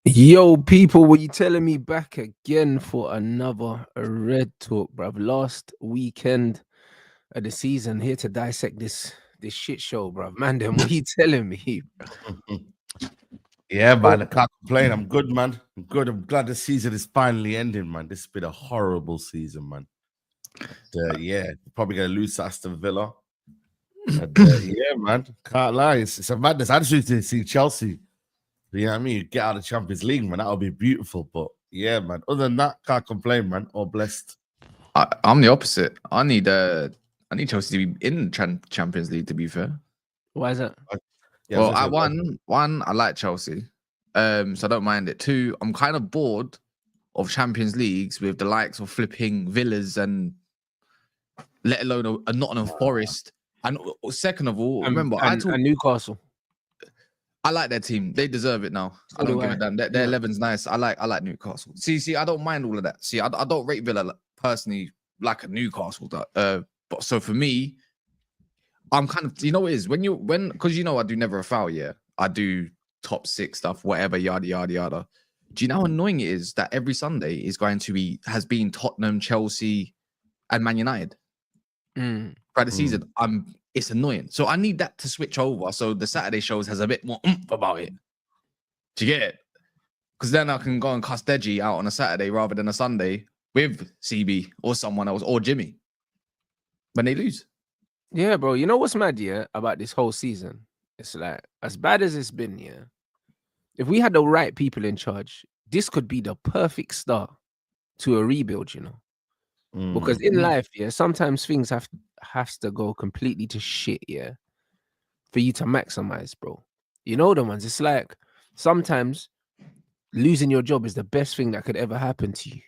Yo, people, were you telling me back again for another Red Talk, bruv? Last weekend of the season, here to dissect this shit show, bruv. Man, then what you telling me? Yeah, Bro, man. I can't complain. I'm good, man. I'm good. I'm glad the season is finally ending, man. This has been a horrible season, man. Yeah, probably gonna lose to Aston Villa. And yeah, man. Can't lie. It's a madness. I just need to see Chelsea. You know what I mean? Get out of the Champions League, man. That would be beautiful. But yeah, man. Other than that, can't complain, man. All blessed. I'm the opposite. I need Chelsea to be in Champions League. To be fair, why is that? Yeah, well, at one, I like Chelsea, so I don't mind it. Two, I'm kind of bored of Champions Leagues with the likes of flipping Villas and let alone a Nottingham Forest. And second of all, remember, and Newcastle. I like their team. They deserve it now. So I don't do give I. a damn. Their 11's nice. I like Newcastle. See, I don't mind all of that. See, I don't rate Villa personally like a Newcastle. But so for me, I'm kind of, you know what it is because I do never a foul. Yeah, I do top six stuff, whatever, yada yada yada. Do you know how annoying it is that every Sunday has been Tottenham, Chelsea, and Man United throughout the season? It's annoying. So I need that to switch over. So the Saturday shows has a bit more oomph about it. Do you get it? Because then I can go and cuss Deji out on a Saturday rather than a Sunday with CB or someone else or Jimmy when they lose. Yeah, bro. You know what's mad, yeah, about this whole season? It's like, as bad as it's been, yeah, if we had the right people in charge, this could be the perfect start to a rebuild, you know? Because in life, yeah, sometimes things have to go completely to shit, yeah, for you to maximize, bro. You know the ones. It's like sometimes losing your job is the best thing that could ever happen to you.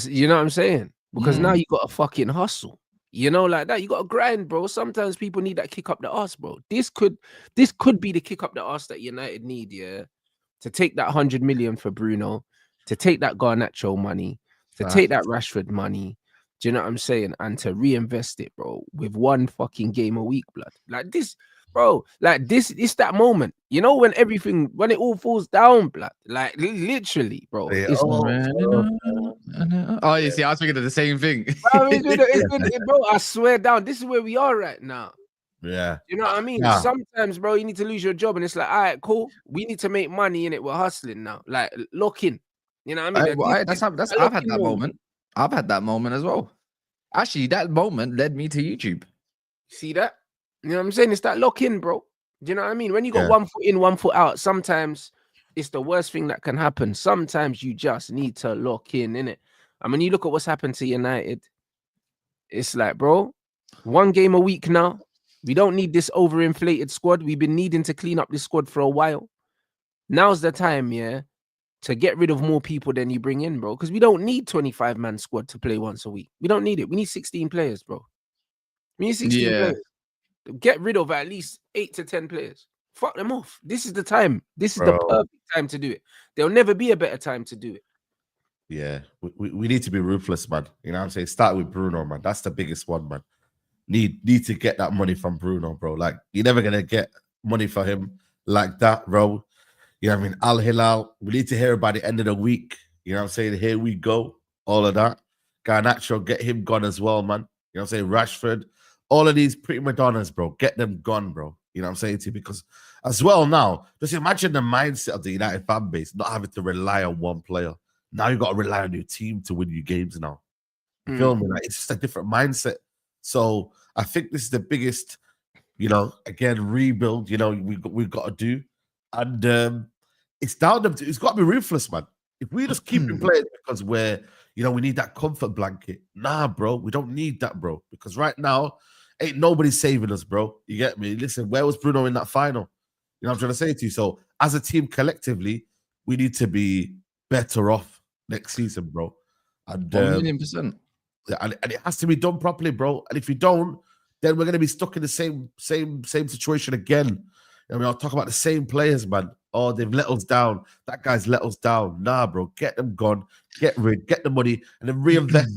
You know what I'm saying? Because now you got to fucking hustle. You know, like that. You got to grind, bro. Sometimes people need that kick up the ass, bro. This could be the kick up the ass that United need, yeah, to take that 100 million for Bruno, to take that Garnacho money, to take that Rashford money. Do you know what I'm saying? And to reinvest it, bro, with one fucking game a week, blood. Like this, bro. Like this, it's that moment. You know when it all falls down, blood. Like literally, bro. Yeah, It's Oh, you see, I was thinking of the same thing. bro, bro. I swear down. This is where we are right now. Yeah. You know what I mean? Yeah. Sometimes, bro, you need to lose your job, and it's like, all right, cool. We need to make money in it. We're hustling now. Like, lock in. You know what I mean? I've had that moment. I've had that moment as well. Actually, that moment led me to YouTube. See that? You know what I'm saying? It's that lock in, bro. Do you know what I mean? When you got one foot in, one foot out, sometimes it's the worst thing that can happen. Sometimes you just need to lock in, innit? I mean, you look at what's happened to United. It's like, bro, one game a week now. We don't need this overinflated squad. We've been needing to clean up this squad for a while. Now's the time, yeah, to get rid of more people than you bring in, bro. Because we don't need 25-man squad to play once a week. We don't need it. We need 16 players, bro. We need 16 players. Get rid of at least 8 to 10 players. Fuck them off. This is the time. This is the perfect time to do it. There'll never be a better time to do it. Yeah, we need to be ruthless, man. You know what I'm saying? Start with Bruno, man. That's the biggest one, man. Need to get that money from Bruno, bro. Like, you're never gonna get money for him like that, bro. You know what I mean? Al Hilal, we need to hear by the end of the week. You know what I'm saying? Here we go. All of that. Garnacho, get him gone as well, man. You know what I'm saying? Rashford, all of these pretty Madonnas, bro. Get them gone, bro. You know what I'm saying to you? Because as well now, just imagine the mindset of the United fan base not having to rely on one player. Now you got to rely on your team to win your games now. You feel me? Like, it's just a different mindset. So I think this is the biggest, again, rebuild, we've got to do. And it's down to, it's got to be ruthless, man. If we just keep playing because we need that comfort blanket. Nah, bro, we don't need that, bro. Because right now, ain't nobody saving us, bro. You get me? Listen, where was Bruno in that final? You know what I'm trying to say to you? So as a team collectively, we need to be better off next season, bro. And 1,000,000%. and it has to be done properly, bro. And if you don't, then we're gonna be stuck in the same situation again. I mean, I'll talk about the same players, man. Oh, they've let us down. That guy's let us down. Nah, bro, get them gone, get the money, and then reinvest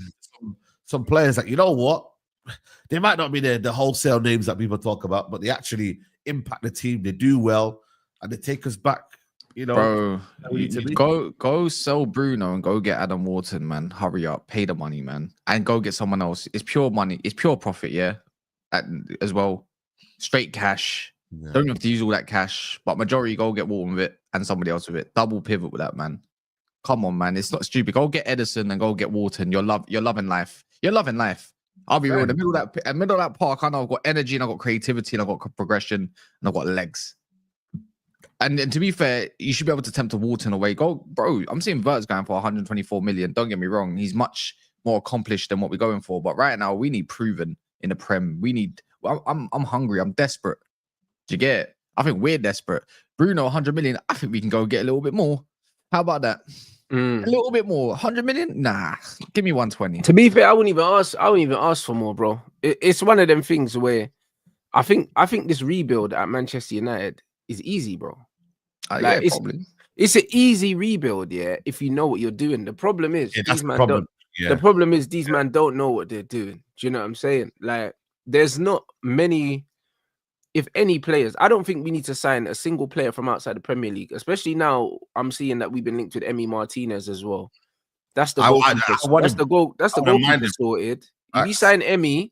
some players. Like, you know what? They might not be the wholesale names that people talk about, but they actually impact the team. They do well, and they take us back. You know, Bro, we need to be. go sell Bruno and go get Adam Wharton, man. Hurry up, pay the money, man, and go get someone else. It's pure money. It's pure profit, yeah. As well, straight cash. Yeah. Don't have to use all that cash, but majority go get Wharton with it and somebody else with it. Double pivot with that, man. Come on, man. It's not stupid. Go get Edison and go get Wharton. You're loving life. You're loving life. I'll be real. In the middle of that park, I know I've got energy and I've got creativity and I've got progression and I've got legs. And to be fair, you should be able to tempt a Wharton away. Go, bro. I'm seeing Vert's going for 124 million. Don't get me wrong. He's much more accomplished than what we're going for. But right now, we need proven in the Prem. We need. I'm hungry. I'm desperate. Do you get it? I think we're desperate. Bruno, 100 million. I think we can go get a little bit more. How about that? A little bit more. 100 million? Nah. Give me 120. To be fair, I wouldn't even ask for more, bro. It's one of them things where I think this rebuild at Manchester United is easy, bro. Yeah, probably. It's an easy rebuild, yeah, if you know what you're doing. The problem is these man these man don't know what they're doing. Do you know what I'm saying? Like, there's not many, if any, players. I don't think we need to sign a single player from outside the Premier League, especially now. I'm seeing that we've been linked with Emi Martinez as well. That's the goalkeeper. That's the goalkeeper sorted. If you sign Emi,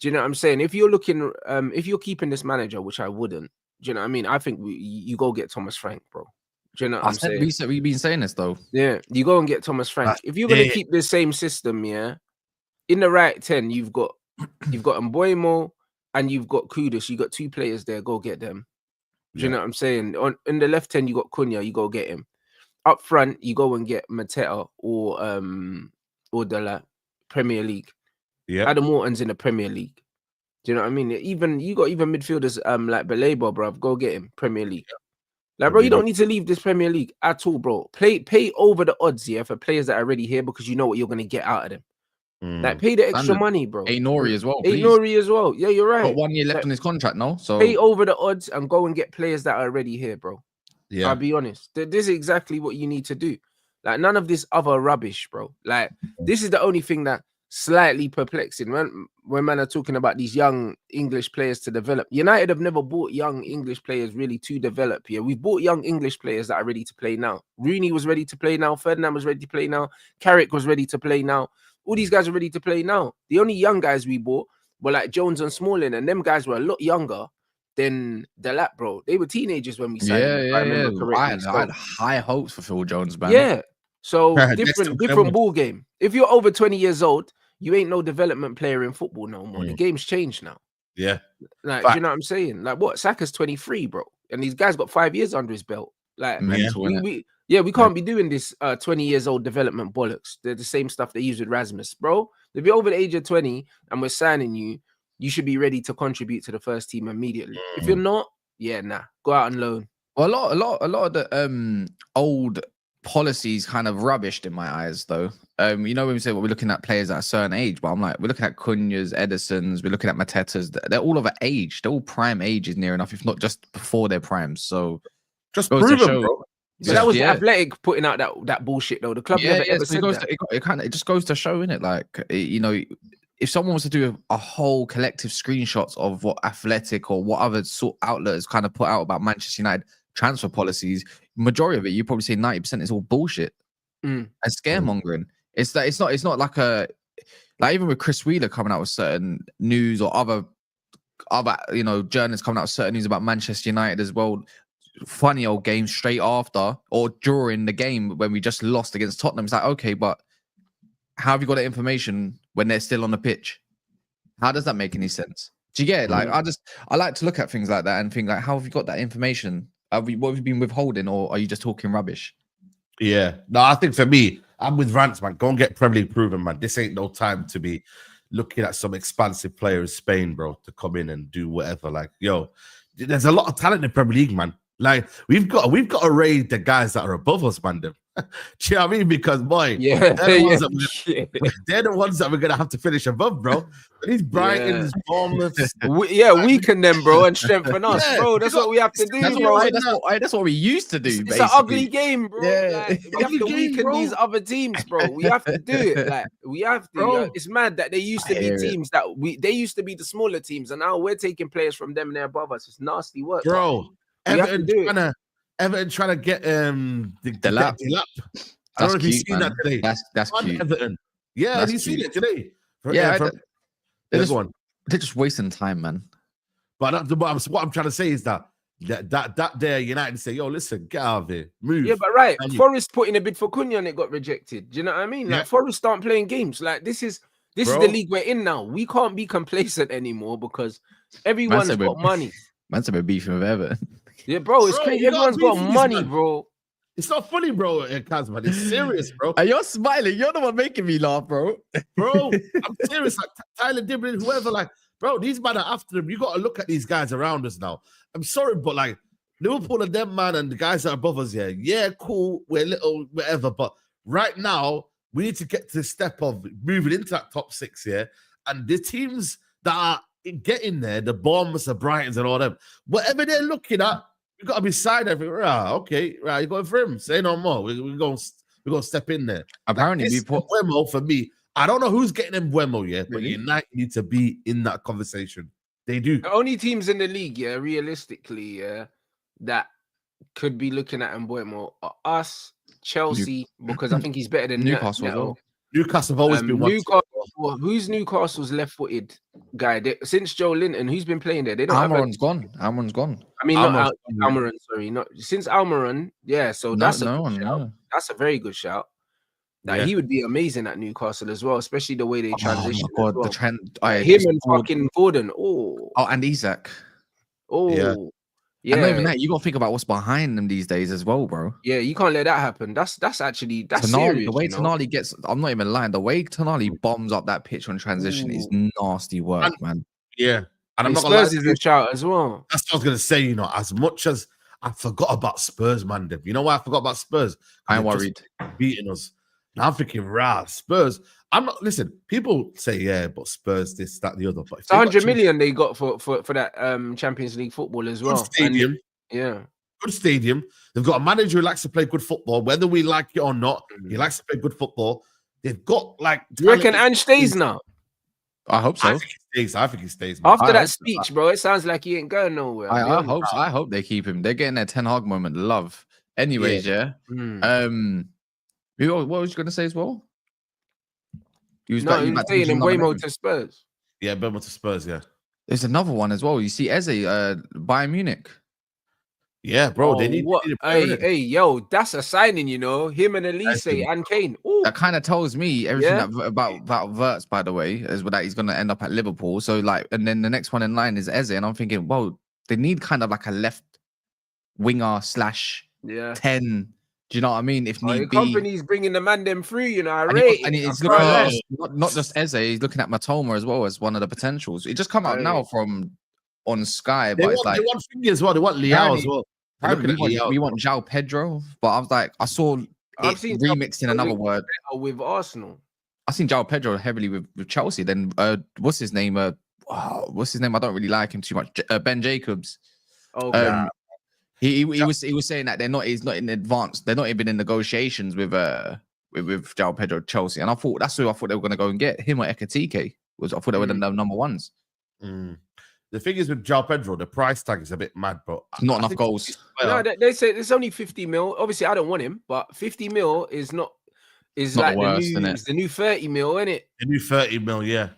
do you know what I'm saying? If you're looking, if you're keeping this manager, which I wouldn't, do you know what I mean? I think you go get Thomas Frank, bro. Do you know what I'm saying? We've been saying this though. Yeah, you go and get Thomas Frank. If you're gonna keep the same system, yeah, in the right 10, you've got Mboimo and you've got Kudus. You got two players there. Go get them. Do you know what I'm saying? In the left 10, you got Cunha. You go get him. Up front, you go and get Mateta or the Premier League. Yeah, Adam Wharton's in the Premier League. Do you know what I mean? Even midfielders like Baleba, bro. Go get him. Premier League. Like, bro, you don't need to leave this Premier League at all, bro. Pay over the odds, yeah, for players that are already here because you know what you're gonna get out of them. Like, pay the extra money, bro. Nori as well. Nori as well. Yeah, you're right. Got 1 year left on his contract now, so pay over the odds and go and get players that are already here, bro. Yeah, I'll be honest. This is exactly what you need to do. Like, none of this other rubbish, bro. Like, this is the only thing that slightly perplexing when man are talking about these young English players to develop. United have never bought young English players really to develop here. We've bought young English players that are ready to play now. Rooney was ready to play now. Ferdinand was ready to play now. Carrick was ready to play now. All these guys are ready to play now. The only young guys we bought were like Jones and Smalling, and them guys were a lot younger than the lap, bro. They were teenagers when we signed them, I had high hopes for Phil Jones, man. Yeah. So different ball game. If you're over 20 years old, you ain't no development player in football no more. The game's changed now. Yeah. Like, do you know what I'm saying? Like, what? Saka's 23, bro. And these guys got 5 years under his belt. Like, we can't be doing this 20 years old development bollocks. They're the same stuff they use with Rasmus, bro. If you're over the age of 20 and we're signing you, you should be ready to contribute to the first team immediately. If you're not, go out on loan. Well, a lot of the old policies kind of rubbished in my eyes, though. You know, when we say we're looking at players at a certain age, but I'm like, we're looking at Cunha's, Edison's, we're looking at Matetas. They're all of an age. They're all prime ages near enough, if not just before their primes. So just prove them, bro. So that was Athletic putting out that bullshit, though. The club never ever said that. It just goes to show, innit? Like, you know, if someone was to do a whole collective screenshots of what Athletic or what other sort outlet has kind of put out about Manchester United transfer policies, majority of it, you probably say 90% is all bullshit and scaremongering. It's not like even with Chris Wheeler coming out with certain news or other you know, journalists coming out with certain news about Manchester United as well. Funny old game straight after or during the game when we just lost against Tottenham. It's like, okay, but how have you got that information when they're still on the pitch? How does that make any sense? Do you get it? Like, I like to look at things like that and think like, how have you got that information? What have you been withholding, or are you just talking rubbish? Yeah, no, I think for me, I'm with Rants, man. Go and get Premier League proven, man. This ain't no time to be looking at some expansive player in Spain, bro, to come in and do whatever. Like, yo, there's a lot of talent in the Premier League, man. Like, we've got to raid the guys that are above us, man. Do you know what I mean? Because boy, they're the ones that we're gonna have to finish above, bro. These Brightons, Bournemouths, weaken them, bro, and strengthen us, bro. That's what we have to do, bro. That's what we used to do. It's basically an ugly game, bro. Yeah. Like, we have to weaken these other teams, bro. We have to do it. Like, we have to. Bro. It's mad that they used to be teams that they used to be the smaller teams, and now we're taking players from them and they're above us. It's nasty work, bro. Everton trying to get The lap. I don't know if you've cute, seen that man. today. That's On cute. Everton. Yeah, That's have you seen cute. it today? Yeah, Go on. they're just wasting time, man. But what I'm trying to say is that there United say, yo, listen, get out of here, move. Yeah, but right, And Forest put in a bid for Cunha and it got rejected. Do you know what I mean? Like Forest aren't playing games. Like this is the league we're in now. We can't be complacent anymore because everyone's got money. Man said we're beefing with Everton. Yeah, bro, it's crazy. Everyone's got money, bro. It's not funny, bro, Kaz, man. It's serious, bro. And you're smiling. You're the one making me laugh, bro. Bro, I'm serious. Like Tyler Dibbling, whoever, like, bro, these men are after them. You got to look at these guys around us now. I'm sorry, but like Liverpool and them, man, and the guys that are above us, yeah, cool, we're little, whatever. But right now, we need to get to the step of moving into that top 6 here. And the teams that are getting there, the Bournemouths, the Brightons, and all them, whatever they're looking at, you got to be side everything. Right, okay, right, you're going for him. Say no more. We're going to step in there. Apparently, like, Mbeumo for me. I don't know who's getting Mbeumo yet, but United need to be in that conversation. They do. The only teams in the league, realistically, that could be looking at Mbeumo are us, Chelsea, because I think he's better than Newcastle as well. Newcastle have always been Newcastle. Who's Newcastle's left-footed guy? Since Joe Linton, who's been playing there? They don't. Almiron's gone. Almiron's gone. I mean, not Almiron. Sorry, not since Almiron. Yeah, so that's a very good shout. That he would be amazing at Newcastle as well, especially the way they transition. Oh my God, him and fucking Gordon. Oh, and Isaac. Oh, yeah. And not even that, you got to think about what's behind them these days as well, bro. Yeah, you can't let that happen. That's Tonali, serious. The way Tonali gets, I'm not even lying. The way Tonali bombs up that pitch on transition is nasty work, man. Yeah, and I'm not gonna lie, is a shout as well. That's what I was gonna say. As much as I forgot about Spurs, man. You know why I forgot about Spurs? I'm worried beating us. And I'm thinking, Spurs. I'm not. Listen, people say, but Spurs, this, that, the other. But it's 100 million they got for that Champions League football as well. Good stadium, good stadium. They've got a manager who likes to play good football, whether we like it or not. He likes to play good football. They've got like. You reckon Ange stays now? I hope so. I think he stays. Man. After that speech, bro, it sounds like he ain't going nowhere. I hope they keep him. They're getting their Ten Hag moment. Love. Anyways, what was you going to say as well? He was saying Mbeumo to Spurs. Yeah, Mbeumo to Spurs, yeah. There's another one as well. You see Eze, Bayern Munich. Yeah, bro. They need what? Hey, yo, that's a signing, him and Elise and Kane. Ooh. That kind of tells me everything about Wirtz, by the way, is that he's going to end up at Liverpool. So, and then the next one in line is Eze. And I'm thinking, well, they need kind of like a left winger / 10. Do you know what I mean? If need be, company's bringing the man them through, I rate. And he's looking at not just Eze, he's looking at Matoma as well as one of the potentials. It just come out now from on Sky, but it's like they want Fingy as well. They want Leao as well. We want João Pedro, but I was like, I've seen remixed in another word with Arsenal. I've seen João Pedro heavily with Chelsea. Then what's his name? I don't really like him too much. Ben Jacobs. He was saying that he's not in advance. They're not even in negotiations with João Pedro Chelsea, and I thought that's who I thought they were going to go and get, him or Ekatike. I thought they were the number ones. The thing is with João Pedro, the price tag is a bit mad, bro. Not enough goals. No, they say it's only 50 mil. Obviously, I don't want him, but 50 mil is not like the new 30 mil, isn't it? The new 30 mil, yeah.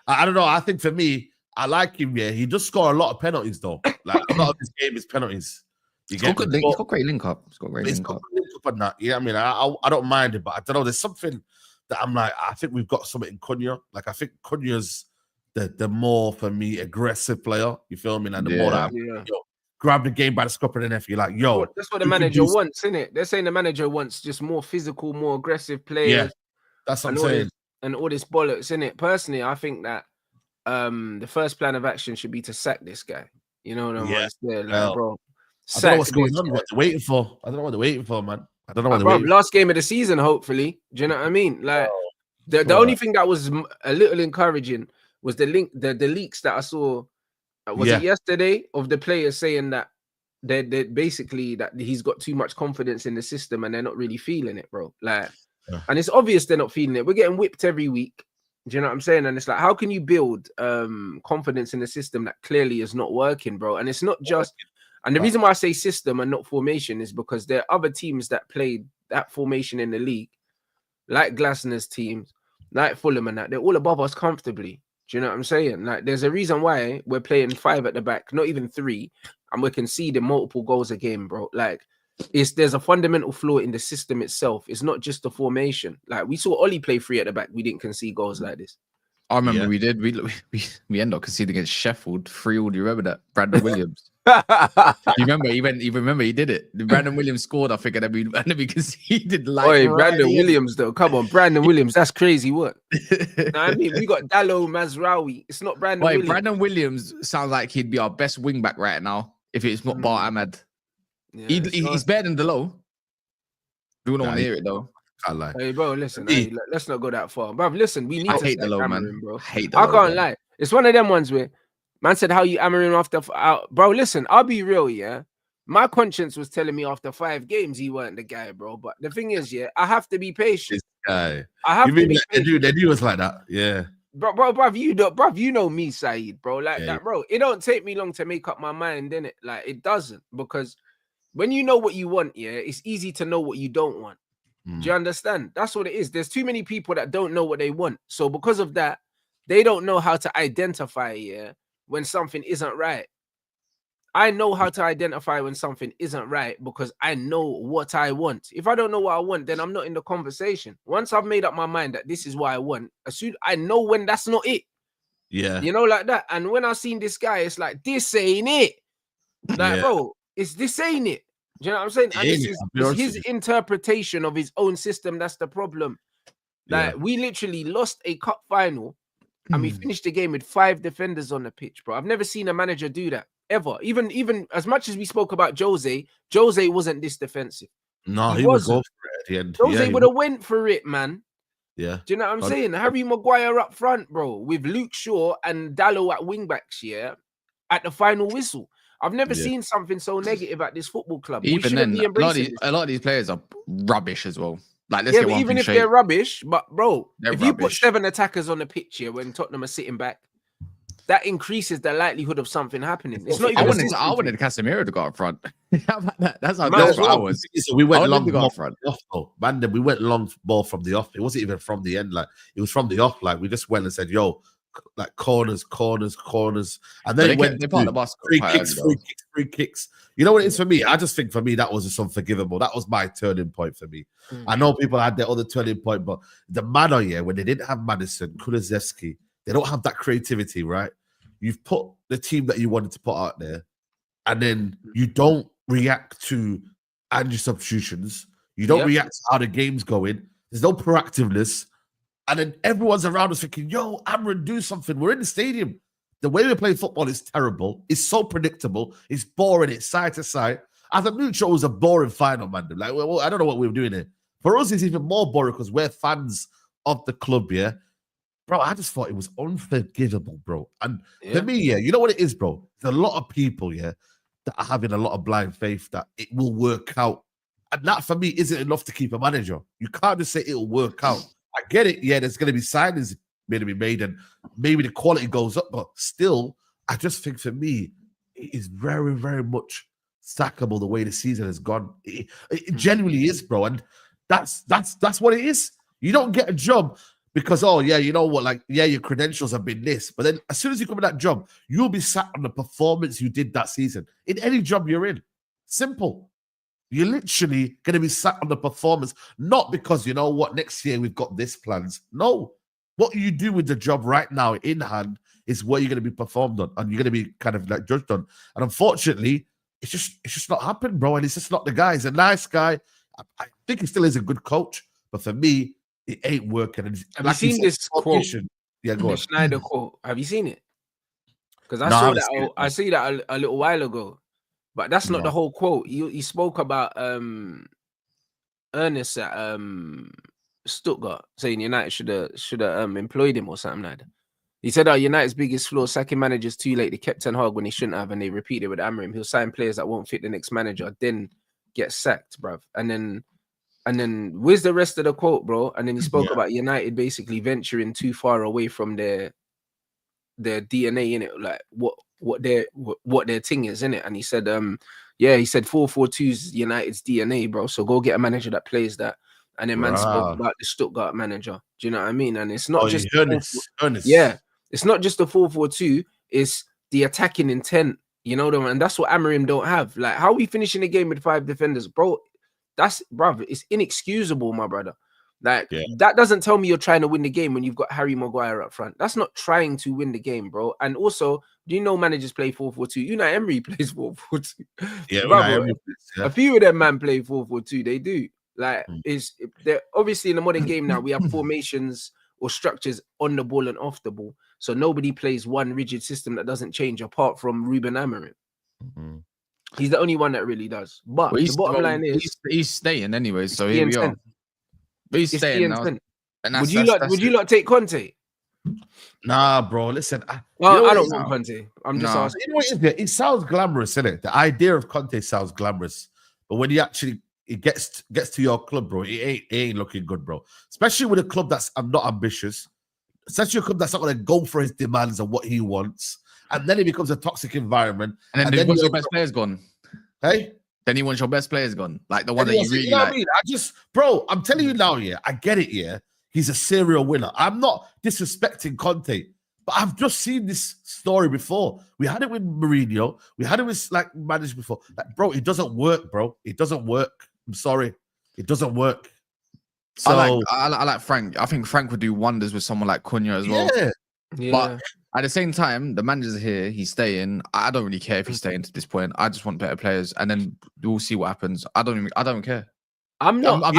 I don't know. I think for me, I like him. Yeah, he does score a lot of penalties though. Like a lot of his game is penalties. He's got great link up. He's got great link up on that. Yeah, I mean, I don't mind it, but I don't know. There's something that I'm like, I think we've got something in Cunha. Like I think Cunha's the more for me aggressive player. You feel me? And the more that grab the game by the scruff of the neck, you're like, yo, that's what the manager wants, isn't it? They're saying the manager wants just more physical, more aggressive players. Yeah, that's what I'm saying. And all this bollocks, isn't it? Personally, I think that the first plan of action should be to sack this guy. You know what I mean? Bro. I don't know what's going on. What they're waiting for? I don't know what they're waiting for, man. I don't know what they're waiting for. Last game of the season, hopefully. Do you know what I mean? Like the only thing that was a little encouraging was the leaks that I saw. Was it yesterday of the players saying that they basically that he's got too much confidence in the system and they're not really feeling it, bro. Like, and it's obvious they're not feeling it. We're getting whipped every week. Do you know what I'm saying? And it's like, how can you build confidence in the system that clearly is not working, bro? And it's not just And the Right. reason why I say system and not formation is because there are other teams that played that formation in the league, like Glasner's teams, like Fulham and that. They're all above us comfortably. Do you know what I'm saying? Like, there's a reason why we're playing 5 at the back, not even 3, and we're conceding multiple goals a game, bro. Like, there's a fundamental flaw in the system itself. It's not just the formation. Like, we saw Ollie play 3 at the back. We didn't concede goals like this. I remember Yeah. we did. We ended up conceding against Sheffield 3-all. Do you remember that? Brandon Williams. You remember? He did it. Brandon Williams scored, I think, and then we conceded like. Oi, right Brandon in. Williams, though. Come on, Brandon Williams. That's crazy work. I mean, we got Dallo Mazraoui. It's not Brandon Wait, Williams. Brandon Williams sounds like he'd be our best wing back right now if it's not Bar Ahmad. Yeah, He's better than Delo. We don't Nah, want to hear it though. Can't lie. Hey, bro, listen. Me. Hey, let's not go that far. Bro, listen, we need I to hate sack Delo, man. Amorim, bro. I hate I Delo, can't man. lie. It's one of them ones where man said, how you Amorim after bro, listen, I'll be real, yeah. My conscience was telling me after 5 games he weren't the guy, bro. But the thing is, yeah, I have to be patient. This guy. I have You to mean be like, patient. they knew us like that? Yeah. Bro, you know me, Saeed, bro. Like Yeah. that, bro. It don't take me long to make up my mind, innit? Like, it doesn't, because when you know what you want, yeah, it's easy to know what you don't want. Do you understand? That's what it is. There's too many people that don't know what they want. So because of that, they don't know how to identify, yeah, when something isn't right. I know how to identify when something isn't right because I know what I want. If I don't know what I want, then I'm not in the conversation. Once I've made up my mind that this is what I want, as soon I know when that's not it. Yeah. You know, like that. And when I seen this guy, it's like, this ain't it. Like, Yeah. bro, this ain't it. Do you know what I'm saying? And It this ain't it. is I'll be it's honest his with you. interpretation of his own system. That's the problem. Like, we literally lost a cup final and we finished the game with 5 defenders on the pitch, bro. I've never seen a manager do that ever. Even as much as we spoke about Jose wasn't this defensive. No, He he would go wasn't. for it at the end. Jose he would have went for it, man. Yeah. Do you know what I'm But- saying? Harry Maguire up front, bro, with Luke Shaw and Dallo at wing backs, yeah, at the final whistle. I've never Yeah. seen something so negative at this football club. We Even shouldn't then, be embracing this. a lot of these players are rubbish as well. Like, let's Yeah, get but one even thing if straight. they're rubbish, but bro, They're if you put rubbish. 7 attackers on the pitch here when Tottenham are sitting back, that increases the likelihood of something happening. It's not even I wanted Casemiro to go up front. How about that? That's how Man, desperate I was. So we went I wanted long to go ball up front. from the off, though. Man, then we went long ball from the off. It wasn't even from the end. Like, it was from the off. Like, we just went and said, yo, like corners. And then But it went they part to the basket free quite kicks, early, free kicks. You know what it is for me? I just think for me, that was just unforgivable. That was my turning point for me. I know people had their other turning point, but the manner, yeah, when they didn't have Madison, Kulusevski, they don't have that creativity, right? You've put the team that you wanted to put out there, and then you don't react to your substitutions. You don't react to how the game's going. There's no proactiveness. And then everyone's around us thinking, yo, Amran, do something. We're in the stadium. The way we play football is terrible. It's so predictable. It's boring. It's side to side. As a neutral, it was a boring final, man. Like, well, I don't know what we were doing here. For us, it's even more boring because we're fans of the club, yeah? Bro, I just thought it was unforgivable, bro. And for me, yeah, you know what it is, bro? There's a lot of people, yeah, that are having a lot of blind faith that it will work out. And that, for me, isn't enough to keep a manager. You can't just say it'll work out. I get it. Yeah, there's going to be signings to be made and maybe the quality goes up. But still, I just think for me, it is very, very much sackable the way the season has gone. It genuinely is, bro. And that's what it is. You don't get a job because, oh, yeah, you know what? Like, yeah, your credentials have been this. But then as soon as you come in that job, you'll be sat on the performance you did that season in any job you're in. Simple. You're literally going to be sat on the performance, not because, you know what, next year we've got this plans. No. What you do with the job right now in hand is what you're going to be performed on and you're going to be kind of like judged on. And unfortunately, it's just not happened, bro. And it's just not the guy. He's a nice guy. I think he still is a good coach. But for me, it ain't working. And have you seen this quote? Yeah, go on. The Schneider quote. Have you seen it? Because I see that a little while ago. But that's not the whole quote. He spoke about Ernest at Stuttgart, saying United should have employed him or something like that. He said, United's biggest flaw, sacking managers too late. They kept Ten Hag when they shouldn't have, and they repeated with Amorim. He'll sign players that won't fit the next manager, then get sacked, bruv. And then where's the rest of the quote, bro? And then he spoke about United basically venturing too far away from their DNA in it. Like what their thing is, innit? And he said, yeah, he said 4-4-2 is United's DNA, bro. So go get a manager that plays that. And then man spoke Bruh. about the Stuttgart manager. Do you know what I mean? And it's Oh, not just Ernest. yeah, it's not just the 4-4-2, it's the attacking intent, you know them, and that's what Amorim don't have. Like, how are we finishing the game with 5 defenders, bro? It's inexcusable, my brother. Like, that doesn't tell me you're trying to win the game when you've got Harry Maguire up front. That's not trying to win the game, bro. And also, do you know managers play 4-4-2? Unai Emery plays 4-4-2. Yeah, brother, a few of them man play 4-4-2. They do. Like, they're obviously in the modern game now, we have formations or structures on the ball and off the ball. So nobody plays one rigid system that doesn't change apart from Ruben Amorim. He's the only one that really does. But the bottom line is he's staying anyway. So here we are. But he's staying now. And would you lot take Conte? Nah, bro. Listen, I don't want Conte. I'm just asking. You know what it is? It sounds glamorous, isn't it? The idea of Conte sounds glamorous, but when you actually it gets to your club, bro, it ain't looking good, bro. Especially with a club that's not ambitious. Especially a club that's not going to go for his demands and what he wants, and then it becomes a toxic environment. And then your best players gone. Hey. Then he wants your best players gone, like the one that you really you know like. What I mean? Bro, I'm telling you now, yeah, I get it, yeah. He's a serial winner. I'm not disrespecting Conte, but I've just seen this story before. We had it with Mourinho. We had it with like managers before. Like, bro, it doesn't work, bro. It doesn't work. I'm sorry, it doesn't work. So I like Frank. I think Frank would do wonders with someone like Cunha as well. Yeah. But at the same time, the manager's here. He's staying. I don't really care if he's staying to this point. I just want better players, and then we'll see what happens. I don't care. I'm not. I'm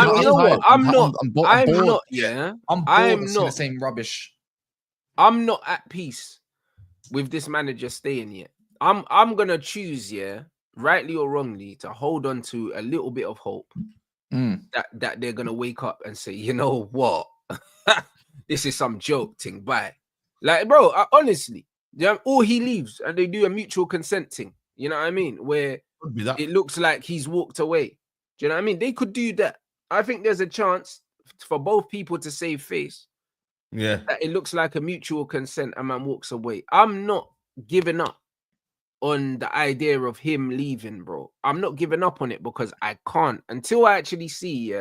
not. Yeah, I'm bored of seeing the same rubbish. I'm not at peace with this manager staying yet. I'm gonna choose, yeah, rightly or wrongly, to hold on to a little bit of hope that they're gonna wake up and say, you know what, this is some joke thing. Bye. Like, bro, honestly, or he leaves and they do a mutual consent thing. You know what I mean? Where it looks like he's walked away. Do you know what I mean? They could do that. I think there's a chance for both people to save face. Yeah. That it looks like a mutual consent and man walks away. I'm not giving up on the idea of him leaving, bro. I'm not giving up on it because I can't until I actually see,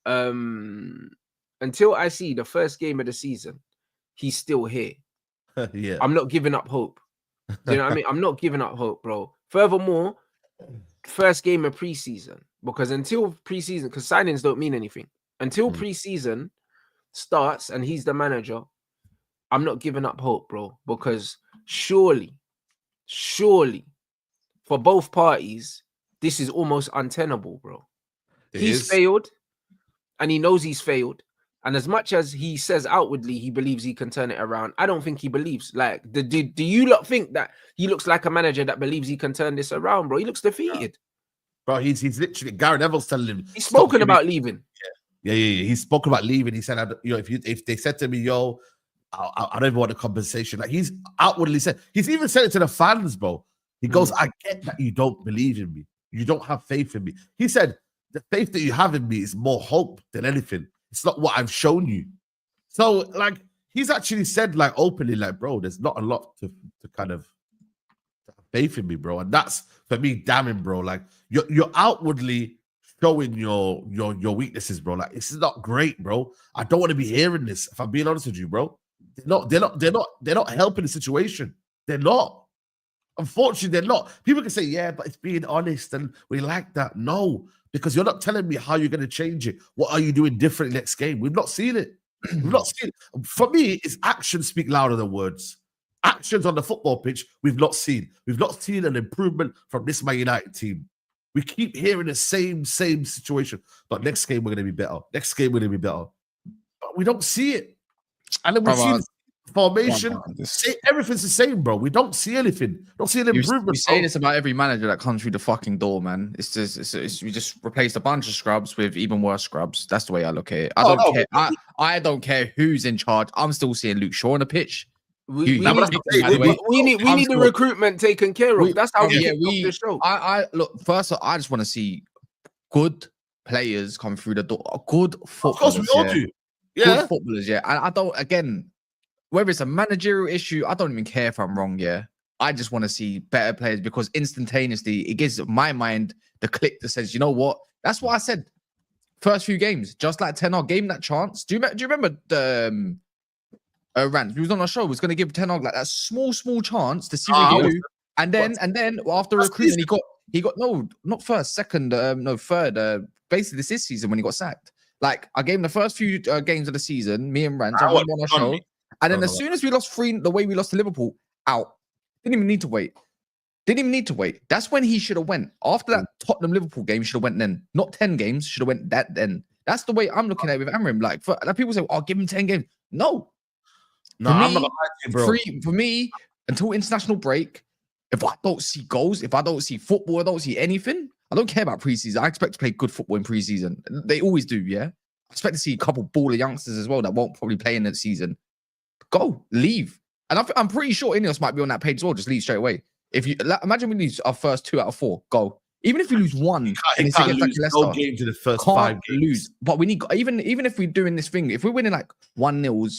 until I see the first game of the season, he's still here. Yeah. I'm not giving up hope. Do you know what I mean? I'm not giving up hope, bro. Furthermore, first game of preseason, because until preseason, because signings don't mean anything. Until preseason starts and he's the manager, I'm not giving up hope, bro. Because surely, for both parties, this is almost untenable, bro. He's failed, and he knows he's failed. And as much as he says outwardly he believes he can turn it around, I don't think he believes. Like, do you lot think that he looks like a manager that believes he can turn this around, bro? He looks defeated. Bro, he's literally, Gary Neville's telling him. He's spoken about leaving. Yeah. He's spoken about leaving. He said, if they said to me, yo, I don't even want a compensation. Like, he's outwardly said, he's even said it to the fans, bro. He goes, I get that you don't believe in me. You don't have faith in me. He said, the faith that you have in me is more hope than anything. It's not what I've shown you. So, like, he's actually said, like, openly, like, bro, there's not a lot to kind of have faith in me, bro. And that's, for me, damning, bro. Like, you're outwardly showing your weaknesses, bro. Like, this is not great, bro. I don't want to be hearing this, if I'm being honest with you, bro. They're not helping the situation. They're not. Unfortunately, they're not. People can say, yeah, but it's being honest and we like that. No, because you're not telling me how you're going to change it. What are you doing different next game? We've not seen it. We've not seen it. For me, it's actions speak louder than words. Actions on the football pitch, we've not seen. We've not seen an improvement from this Man United team. We keep hearing the same situation. But next game, we're going to be better. Next game, we're going to be better. But we don't see it. And then we see the formation. Everything's the same, bro. We don't see anything. Don't see an improvement. We say this about every manager that comes through the fucking door, man. It's just we just replaced a bunch of scrubs with even worse scrubs. That's the way I look at it. I don't care who's in charge. I'm still seeing Luke Shaw on the pitch. We need the recruitment taken care of. That's how we the show. I look, first of all, I just want to see good players come through the door. Good footballers. Of course, we all do. Yeah. Good footballers, yeah. And I don't, again, whether it's a managerial issue, I don't even care if I'm wrong, yeah. I just want to see better players because instantaneously it gives my mind the click that says, you know what? That's what I said. First few games, just like Ten Hag gave him that chance. Do you remember the Rants? He was on our show. Was going to give Ten Hag like that small chance to see what he could do. And then after recruitment, he got no, not first, second, no, third. Basically, this season when he got sacked. Like I gave him the first few games of the season. Me and Rants, I went on our show, and then as soon as we lost 3, the way we lost to Liverpool, out. Didn't even need to wait. Didn't even need to wait. That's when he should have went. After that Tottenham Liverpool game, he should have went then. Not 10 games, should have went that then. That's the way I'm looking at it with Amorim. Like people say, "Oh, give him 10 games." No, I'm not gonna lie to you, bro. For me, until international break, if I don't see goals, if I don't see football, I don't see anything. I don't care about preseason. I expect to play good football in preseason. They always do, yeah. I expect to see a couple baller youngsters as well that won't probably play in the season. Go, leave. And I'm pretty sure Ineos might be on that page as well. Just leave straight away. If you imagine we lose our first 2 out of 4, go. Even if we lose one, you can't lose no game to the first 5 games. Lose. But we need even if we're doing this thing, if we're winning like 1-0s,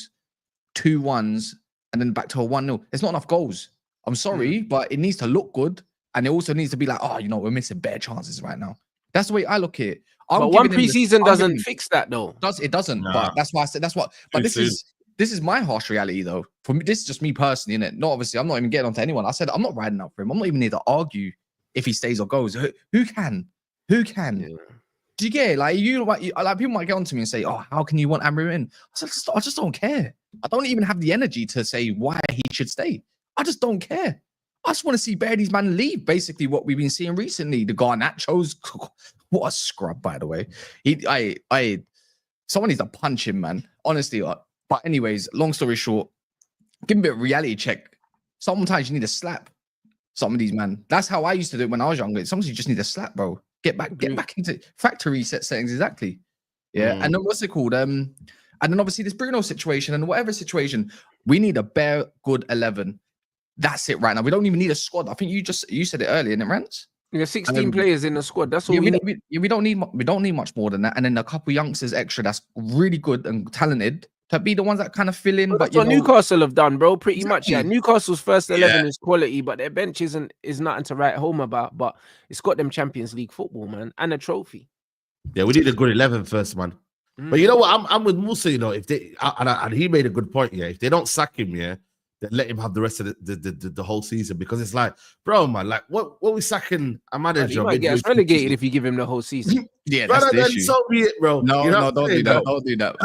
2-1s, and then back to a 1-0, it's not enough goals. I'm sorry, but it needs to look good, and it also needs to be like, oh, you know, we're missing bare chances right now. That's the way I look at it. But one preseason doesn't fix that though. It doesn't. Nah. But that's why I said that's what. But this is my harsh reality, though. For me, this is just me personally, innit? No, obviously, I'm not even getting onto anyone. I said I'm not riding out for him. I'm not even here to argue if he stays or goes. Who can? Who can? Yeah. Do you get it? Like like people might get onto me and say, "Oh, how can you want Amorim in?" I just don't care. I don't even have the energy to say why he should stay. I just don't care. I just want to see these man leave. Basically, what we've been seeing recently, the Garnachos. What a scrub, by the way. Someone needs to punch him, man. Honestly. But anyways, long story short, give him a bit of reality check. Sometimes you need a slap. Some of these, man. That's how I used to do it when I was younger. Sometimes you just need a slap, bro. Get back into factory settings, exactly. Yeah. And then what's it called? And then obviously this Bruno situation and whatever situation, we need a bare good 11. That's it right now. We don't even need a squad. I think you said it earlier, didn't it, Rants? Yeah, 16 players in the squad. That's all we need. We don't need much more than that. And then a couple youngsters extra that's really good and talented to be the ones that kind of fill in. But what Newcastle have done, bro, pretty much. Yeah, Newcastle's first 11 is quality, but their bench is nothing to write home about. But it's got them Champions League football, man, and a trophy. Yeah, we need a good 11 first, man. But you know what? I'm with Musa. You know, if they and he made a good point. Yeah, if they don't sack him, yeah, then let him have the rest of the whole season, because it's like, bro, man, like what we sacking a manager? He might get relegated if you give him the whole season. Yeah, that's the issue. So be it, bro. No, don't do that. Don't do that.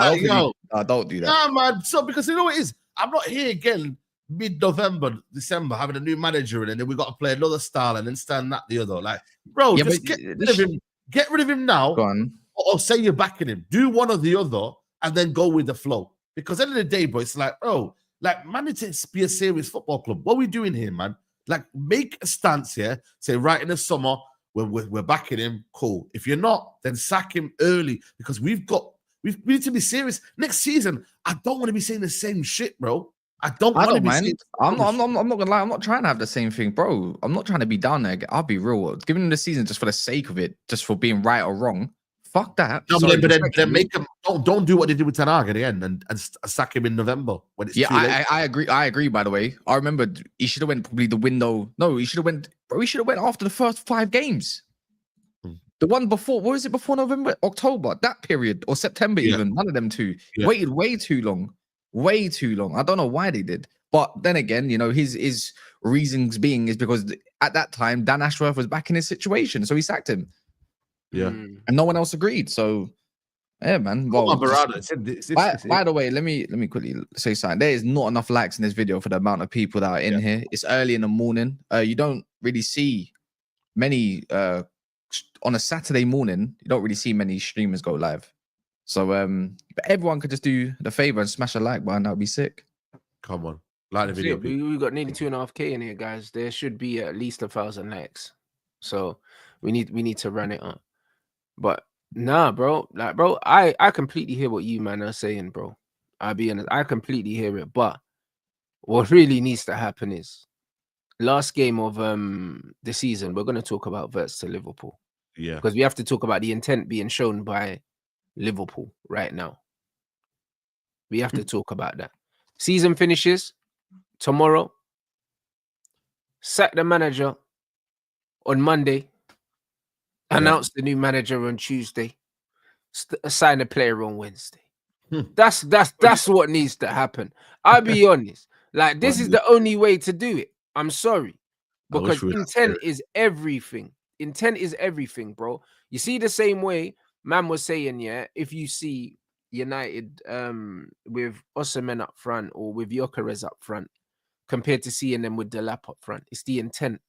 Don't do that. Nah, man. So because you know what it is, I'm not here again mid-November, December, having a new manager, and then we got to play another style and then stand that the other. Like, bro, just get rid of him. Get rid of him now. Go on. Or say you're backing him. Do one or the other, and then go with the flow. Because at the end of the day, bro, it's like, bro, like, man, it's be a serious football club. What are we doing here, man? Like, make a stance here. Say, right in the summer, we're backing him. Cool. If you're not, then sack him early, because we need to be serious. Next season, I don't want to be saying the same shit, bro. I don't mind. I'm not gonna lie. I'm not trying to have the same thing, bro. I'm not trying to be down there. I'll be real. Giving him the season just for the sake of it, just for being right or wrong. Fuck that. No, but then make him don't do what they did with Ten Hag at the end and sack him in November when it's too late. I agree. I agree. By the way, I remember he should have went probably the window. No, he should have went. Bro, he should have went after the first 5 games. The one before, what was it before November, October, that period, or September even? None of them two waited way too long. Way too long. I don't know why they did. But then again, you know, his reasons being is because at that time, Dan Ashworth was back in his situation. So he sacked him. Yeah. And no one else agreed. So, yeah, man. Well, by the way, let me quickly say something. There is not enough likes in this video for the amount of people that are in here. It's early in the morning. You don't really see many, on a Saturday morning, you don't really see many streamers go live. So, but everyone could just do the favor and smash a like button. That would be sick. Come on, like the video. We got nearly 2.5K in here, guys. There should be at least 1,000 likes. So we need to run it up. But nah, bro. Like, bro, I completely hear what you man are saying, bro. I'll be honest, I completely hear it. But what really needs to happen is last game of the season, we're gonna talk about Verts to Liverpool. Yeah, because we have to talk about the intent being shown by Liverpool right now. We have to talk about that. Season finishes tomorrow. sack the manager on Monday, announce the new manager on Tuesday, sign a player on Wednesday. That's what needs to happen. I'll be honest. Like, this is the only way to do it. I'm sorry. Because intent is everything. Intent is everything, bro. You see, the same way man was saying, yeah, if you see United with Osimhen up front or with Gyökeres up front, compared to seeing them with Delap up front, it's the intent.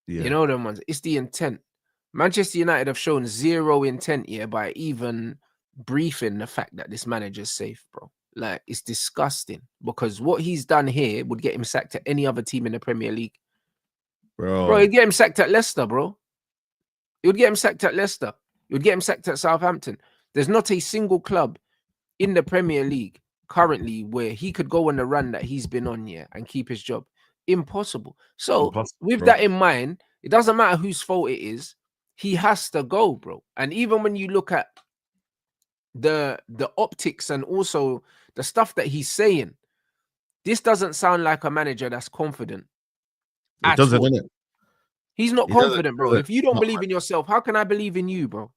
Yeah. You know them ones. It's the intent. Manchester United have shown zero intent here by even briefing the fact that this manager's safe, bro. Like, it's disgusting, because what he's done here would get him sacked at any other team in the Premier League. Bro, he'd get him sacked at Leicester, bro. He would get him sacked at Leicester. He would get him sacked at Southampton. There's not a single club in the Premier League currently where he could go on the run that he's been on here and keep his job. Impossible. So with that in mind, it doesn't matter whose fault it is. He has to go, bro. And even when you look at the optics and also the stuff that he's saying, this doesn't sound like a manager that's confident. It doesn't, innit? He's not confident, bro. If you don't believe in yourself, how can I believe in you, bro?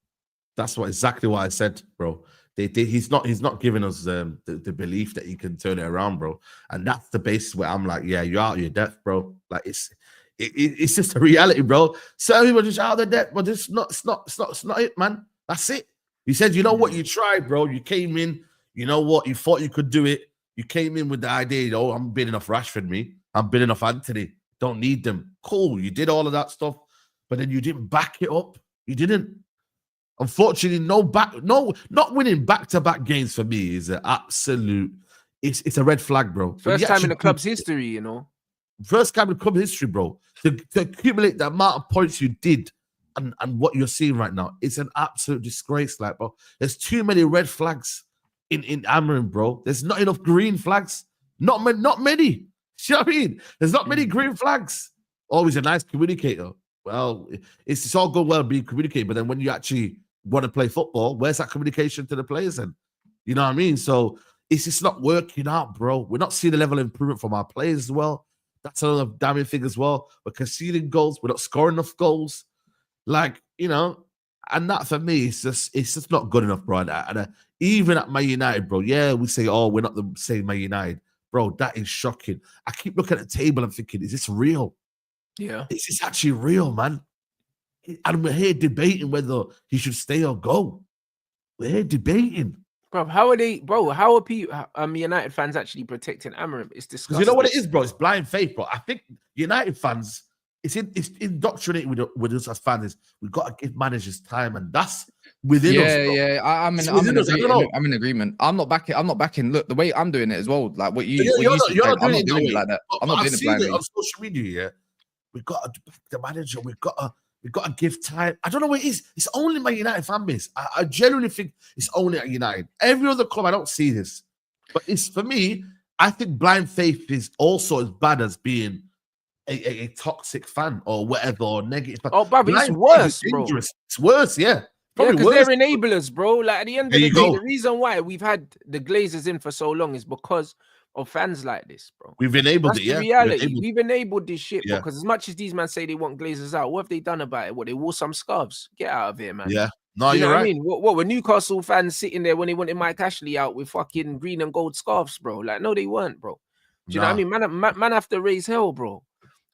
That's exactly what I said, bro. He's not giving us the belief that he can turn it around, bro. And that's the basis where I'm like, yeah, you're out of your depth, bro. Like, it's just a reality, bro. Certain people just out of their depth, but it's not it, man. That's it. He said, you know what, you tried, bro. You came in, you know what, you thought you could do it. You came in with the idea, oh, I'm bidding off Rashford, me. I'm bidding off Anthony. Don't need them. Cool. You did all of that stuff, but then you didn't back it up. You didn't. Unfortunately, not winning back-to-back games for me is an absolute. It's a red flag, bro. First time in the club's history, you know. First time in club history, bro. To accumulate the amount of points you did and what you're seeing right now, it's an absolute disgrace, like, bro. There's too many red flags in Amorim, bro. There's not enough green flags. Not many. You know what I mean? There's not many green flags. Oh, he's a nice communicator. Well, it's all good, well being communicated, but then when you actually want to play football, where's that communication to the players then? You know what I mean? So it's just not working out, bro. We're not seeing the level of improvement from our players as well. That's another damning thing as well. We're conceding goals. We're not scoring enough goals. Like, you know, and that for me, it's just not good enough, bro. And even at Man United, bro, yeah, we say, oh, we're not the same Man United. Bro, that is shocking. I keep looking at the table and thinking, is this real? Yeah. Is this actually real, man? And we're here debating whether he should stay or go. We're here debating. Bro, how are people, United fans actually protecting Amorim? It's disgusting. You know what it is, bro? It's blind faith, bro. I think United fans, it's indoctrinated with us as fans. We've got to give managers time, and that's within us. Bro. Yeah, I'm in agreement. I'm not backing. Look, the way I'm doing it as well. Like what you, you're not doing it like that. I'm not doing it blindly. On social media. Yeah, we've got to back the manager. We've got to give time. I don't know what it is. It's only my United fan base. I genuinely think it's only at United. Every other club, I don't see this. But it's for me. I think blind faith is also as bad as being a toxic fan or whatever, or negative. Oh, brother, it's worse, bro. It's worse, yeah. Probably because they're enablers, bro. Like, at the end of the day, the reason why we've had the Glazers in for so long is because of fans like this, bro. We've enabled it, yeah. Reality. We've enabled this shit, bro. Because as much as these men say they want Glazers out, what have they done about it? What, they wore some scarves? Get out of here, man. Yeah. No, you know you're right. What I mean? What were Newcastle fans sitting there when they wanted Mike Ashley out with fucking green and gold scarves, bro? Like, no, they weren't, bro. Do you know what I mean? Man have to raise hell, bro.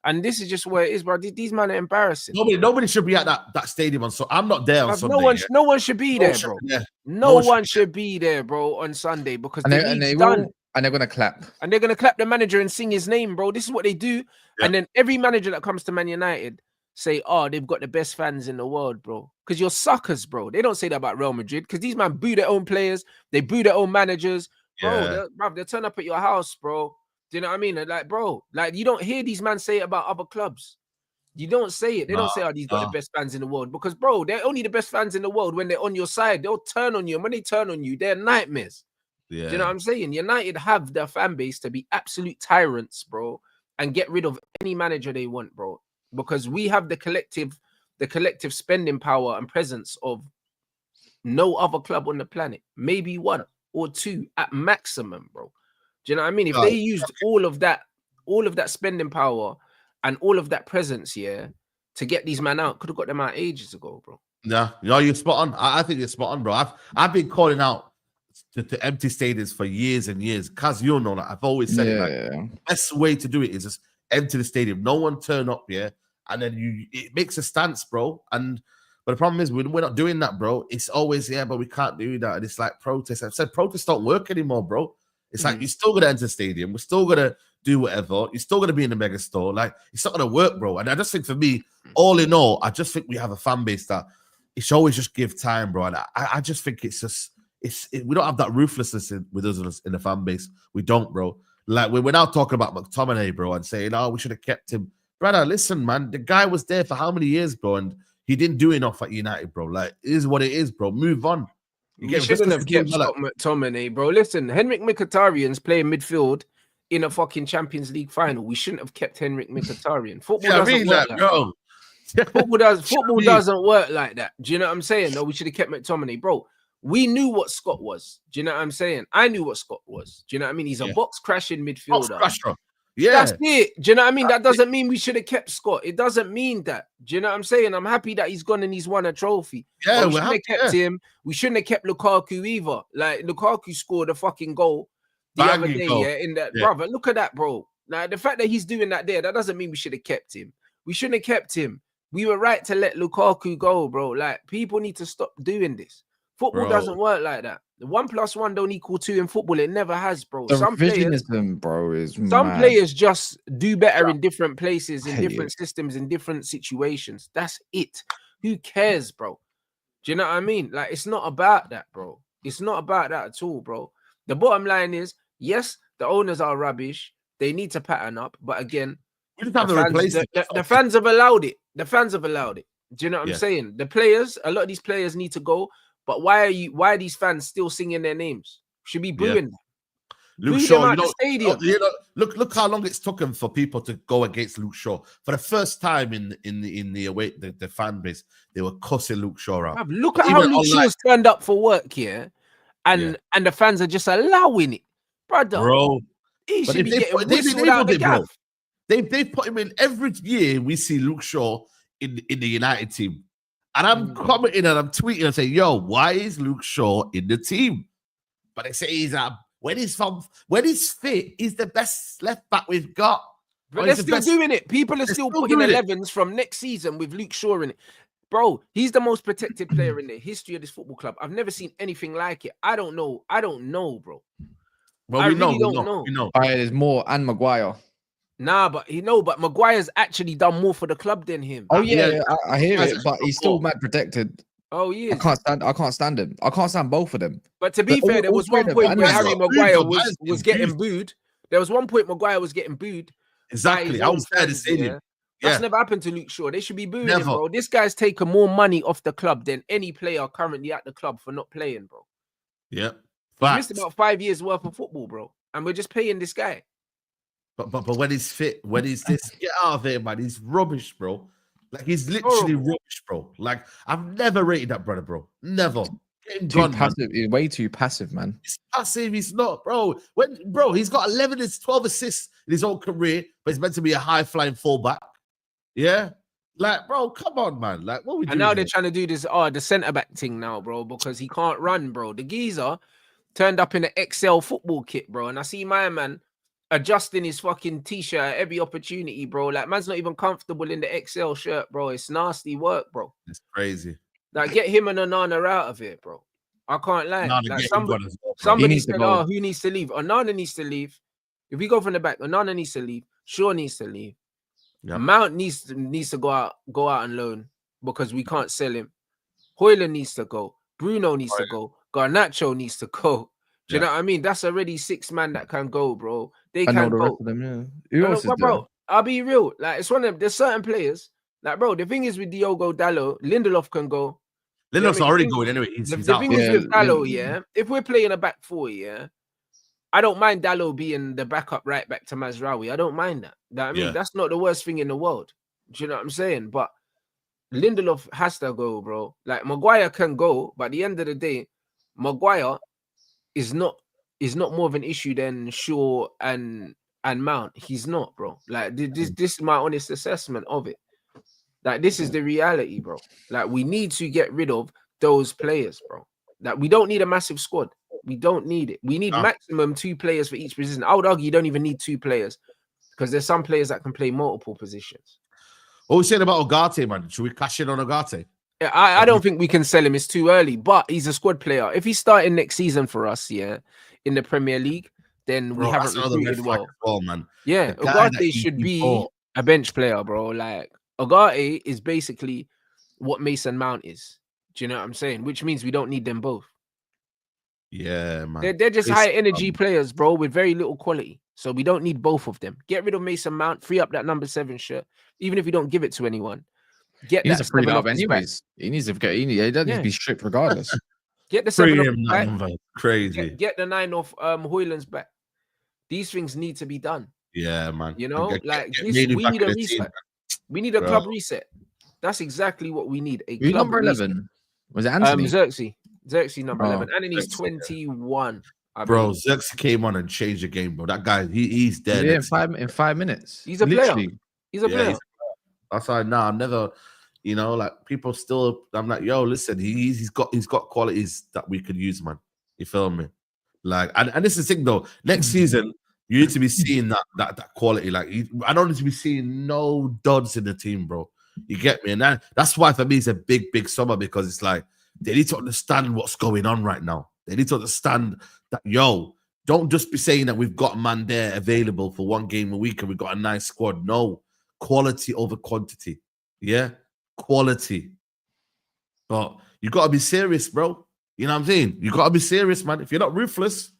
And this is just where it is, bro. These men are embarrassing. Nobody should be at that stadium. So I'm not there on Sunday. No one should be there, bro. No one should be there, bro, on Sunday, because they're gonna clap. And they're gonna clap the manager and sing his name, bro. This is what they do. Yeah. And then every manager that comes to Man United say, oh, they've got the best fans in the world, bro. Because you're suckers, bro. They don't say that about Real Madrid, because these men boo their own players, they boo their own managers. Bro, they'll turn up at your house, bro. Do you know what I mean? Like, bro, like, you don't hear these men say it about other clubs. You don't say it. They don't say, oh, these got the best fans in the world. Because, bro, they're only the best fans in the world when they're on your side. They'll turn on you. And when they turn on you, they're nightmares. Yeah. Do you know what I'm saying? United have their fan base to be absolute tyrants, bro, and get rid of any manager they want, bro. Because we have the collective spending power and presence of no other club on the planet. Maybe one or two at maximum, bro. Do you know what I mean? If they used all of that spending power and all of that presence, to get these men out, could have got them out ages ago, bro. Yeah, you're spot on. I think you're spot on, bro. I've been calling out to empty stadiums for years and years. Cause you know, like, I've always said it. Like, best way to do it is just empty the stadium. No one turn up, and then it makes a stance, bro. But the problem is we're not doing that, bro. It's always but we can't do that. And it's like protests. I've said protests don't work anymore, bro. It's like you're still gonna enter the stadium. We're still gonna do whatever. You're still gonna be in the mega store. Like, it's not gonna work, bro. And I just think for me, all in all, I just think we have a fan base that it's always just give time, bro. And I just think it's just we don't have that ruthlessness with us in the fan base. We don't, bro. Like, we're now talking about McTominay, bro, and saying, oh, we should have kept him. Brother, listen, man, the guy was there for how many years, bro, and he didn't do enough at United, bro. Like, it is what it is, bro. Move on. You shouldn't have kept Scott McTominay, bro. Listen, Henrik Mkhitaryan's playing midfield in a fucking Champions League final. We shouldn't have kept Henrik Mkhitaryan. Football doesn't work like that. Football doesn't work like that. Do you know what I'm saying? No, we should have kept McTominay, bro. We knew what Scott was. Do you know what I'm saying? I knew what Scott was. Do you know what I mean? He's a box crashing midfielder. Box crasher. Yeah. That's it. Do you know what I mean? That doesn't mean we should have kept Scott. It doesn't mean that. Do you know what I'm saying? I'm happy that he's gone and he's won a trophy. Yeah, we shouldn't have kept him. We shouldn't have kept Lukaku either. Like, Lukaku scored a fucking goal the other day, in that. Brother, look at that, bro. Now, the fact that he's doing that there, that doesn't mean we should have kept him. We shouldn't have kept him. We were right to let Lukaku go, bro. Like, people need to stop doing this. Football doesn't work like that. The 1 + 1 don't equal 2 in football. It never has, bro. Some revisionism, bro, is some players just do better in different places, in different systems, in different situations. That's it. Who cares, bro? Do you know what I mean? Like, it's not about that, bro. It's not about that at all, bro. The bottom line is, yes, the owners are rubbish. They need to pattern up. But again, the fans have allowed it. The fans have allowed it. Do you know what I'm saying? The players, a lot of these players need to go. But why are these fans still singing their names? Should be booing them. Luke Shaw, look how long it's taken for people to go against Luke Shaw. For the first time in the fan base, they were cussing Luke Shaw out. Look at how Luke Shaw's turned up for work here, and the fans are just allowing it, brother. Bro, he should be getting whistled out the gaff. They've put him in every year. We see Luke Shaw in the United team. And I'm commenting and I'm tweeting and saying, yo, why is Luke Shaw in the team? But they say he's when he's fit, he's the best left back we've got. But they're still doing it. People are still putting 11s from next season with Luke Shaw in it. Bro, he's the most protected player in the history of this football club. I've never seen anything like it. I don't know, bro. Well, we don't know. There's more and Maguire. Nah, but Maguire's actually done more for the club than him. Oh yeah, I hear it, but he's still mad protected. Oh, he is. I can't stand him. I can't stand both of them. But to be fair, there was one point where Harry Maguire was getting booed. There was one point Maguire was getting booed. Exactly. I was there to see him. That's never happened to Luke Shaw. They should be booing him, bro. This guy's taken more money off the club than any player currently at the club for not playing, bro. Yeah. He missed about 5 years worth of football, bro. And we're just paying this guy. But when he's fit, when he's this, get out of here, man. He's rubbish, bro. Like, he's literally rubbish, bro. Like, I've never rated that brother, bro. Never. Get him gone, passive. He's way too passive, man. He's passive. He's not, bro. He's got 12 assists in his whole career, but he's meant to be a high-flying fullback. Yeah? Like, bro, come on, man. Like, what are we doing? And now they're trying to do this, the centre-back thing now, bro, because he can't run, bro. The geezer turned up in an XL football kit, bro, and I see my man adjusting his fucking t-shirt at every opportunity, bro. Like, man's not even comfortable in the XL shirt, bro. It's nasty work, bro. It's crazy. Like, get him and Onana out of here, bro. I can't lie. Like, somebody said, who needs to leave? Onana needs to leave. If we go from the back, Onana needs to leave. Shaw needs to leave. Yep. Mount needs to go out on loan because we can't sell him. Højlund needs to go. Bruno needs to go. Garnacho needs to go. Do you know what I mean? That's already 6 man that can go, bro. They can go. Rest of them, Who else is bro, I'll be real. Like, it's one of there's certain players. Like, bro, the thing is with Diogo Dalot, Lindelof can go. Lindelof's already going anyway. He's the thing is with Dalot, if we're playing a back 4, I don't mind Dalot being the backup right back to Mazraoui. I don't mind that. I mean, that's not the worst thing in the world. Do you know what I'm saying? But Lindelof has to go, bro. Like, Maguire can go, but at the end of the day, Maguire is not more of an issue than Shaw and and Mount, he's not, bro. Like this is my honest assessment of it. Like this is the reality, bro. Like we need to get rid of those players, bro. Like we don't need a massive squad. We don't need it. We need maximum 2 players for each position. I would argue you don't even need 2 players because there's some players that can play multiple positions. What we saying about Ugarte, man? Should we cash in on Ugarte? Yeah, I don't think we can sell him. It's too early, but he's a squad player. If he's starting next season for us, in the Premier League, then we haven't recruited well. Man. Yeah, Ugarte should be a bench player, bro. Like Ugarte is basically what Mason Mount is. Do you know what I'm saying? Which means we don't need them both. Yeah, man. They're just high energy players, bro, with very little quality. So we don't need both of them. Get rid of Mason Mount, free up that number 7 shirt, even if you don't give it to anyone. He needs to free it up anyways. He needs to get. He doesn't need to be stripped regardless. Get the 7 off back. Crazy. Get the 9 off Hoyland's back. These things need to be done. Yeah, man. You know, we need a reset. We need a club reset. That's exactly what we need. Who's number 11? Was it Anthony? Xerxes number 11. And then he's 21. Bro, Xerxes came on and changed the game, bro. That guy, he's dead. Yeah, in 5 minutes. He's a player. He's a player. That's why I'm never, like people still. I'm like, yo, listen, he's got qualities that we could use, man. You feel me? Like, and this is the thing though. Next season, you need to be seeing that quality. Like, I don't need to be seeing no duds in the team, bro. You get me? And that's why for me it's a big summer, because it's like they need to understand what's going on right now. They need to understand that, yo, don't just be saying that we've got a man there available for 1 game a week and we've got a nice squad. No, quality over quantity. Yeah, quality. But you got to be serious, bro. You know what I'm saying? You got to be serious, man. If you're not ruthless,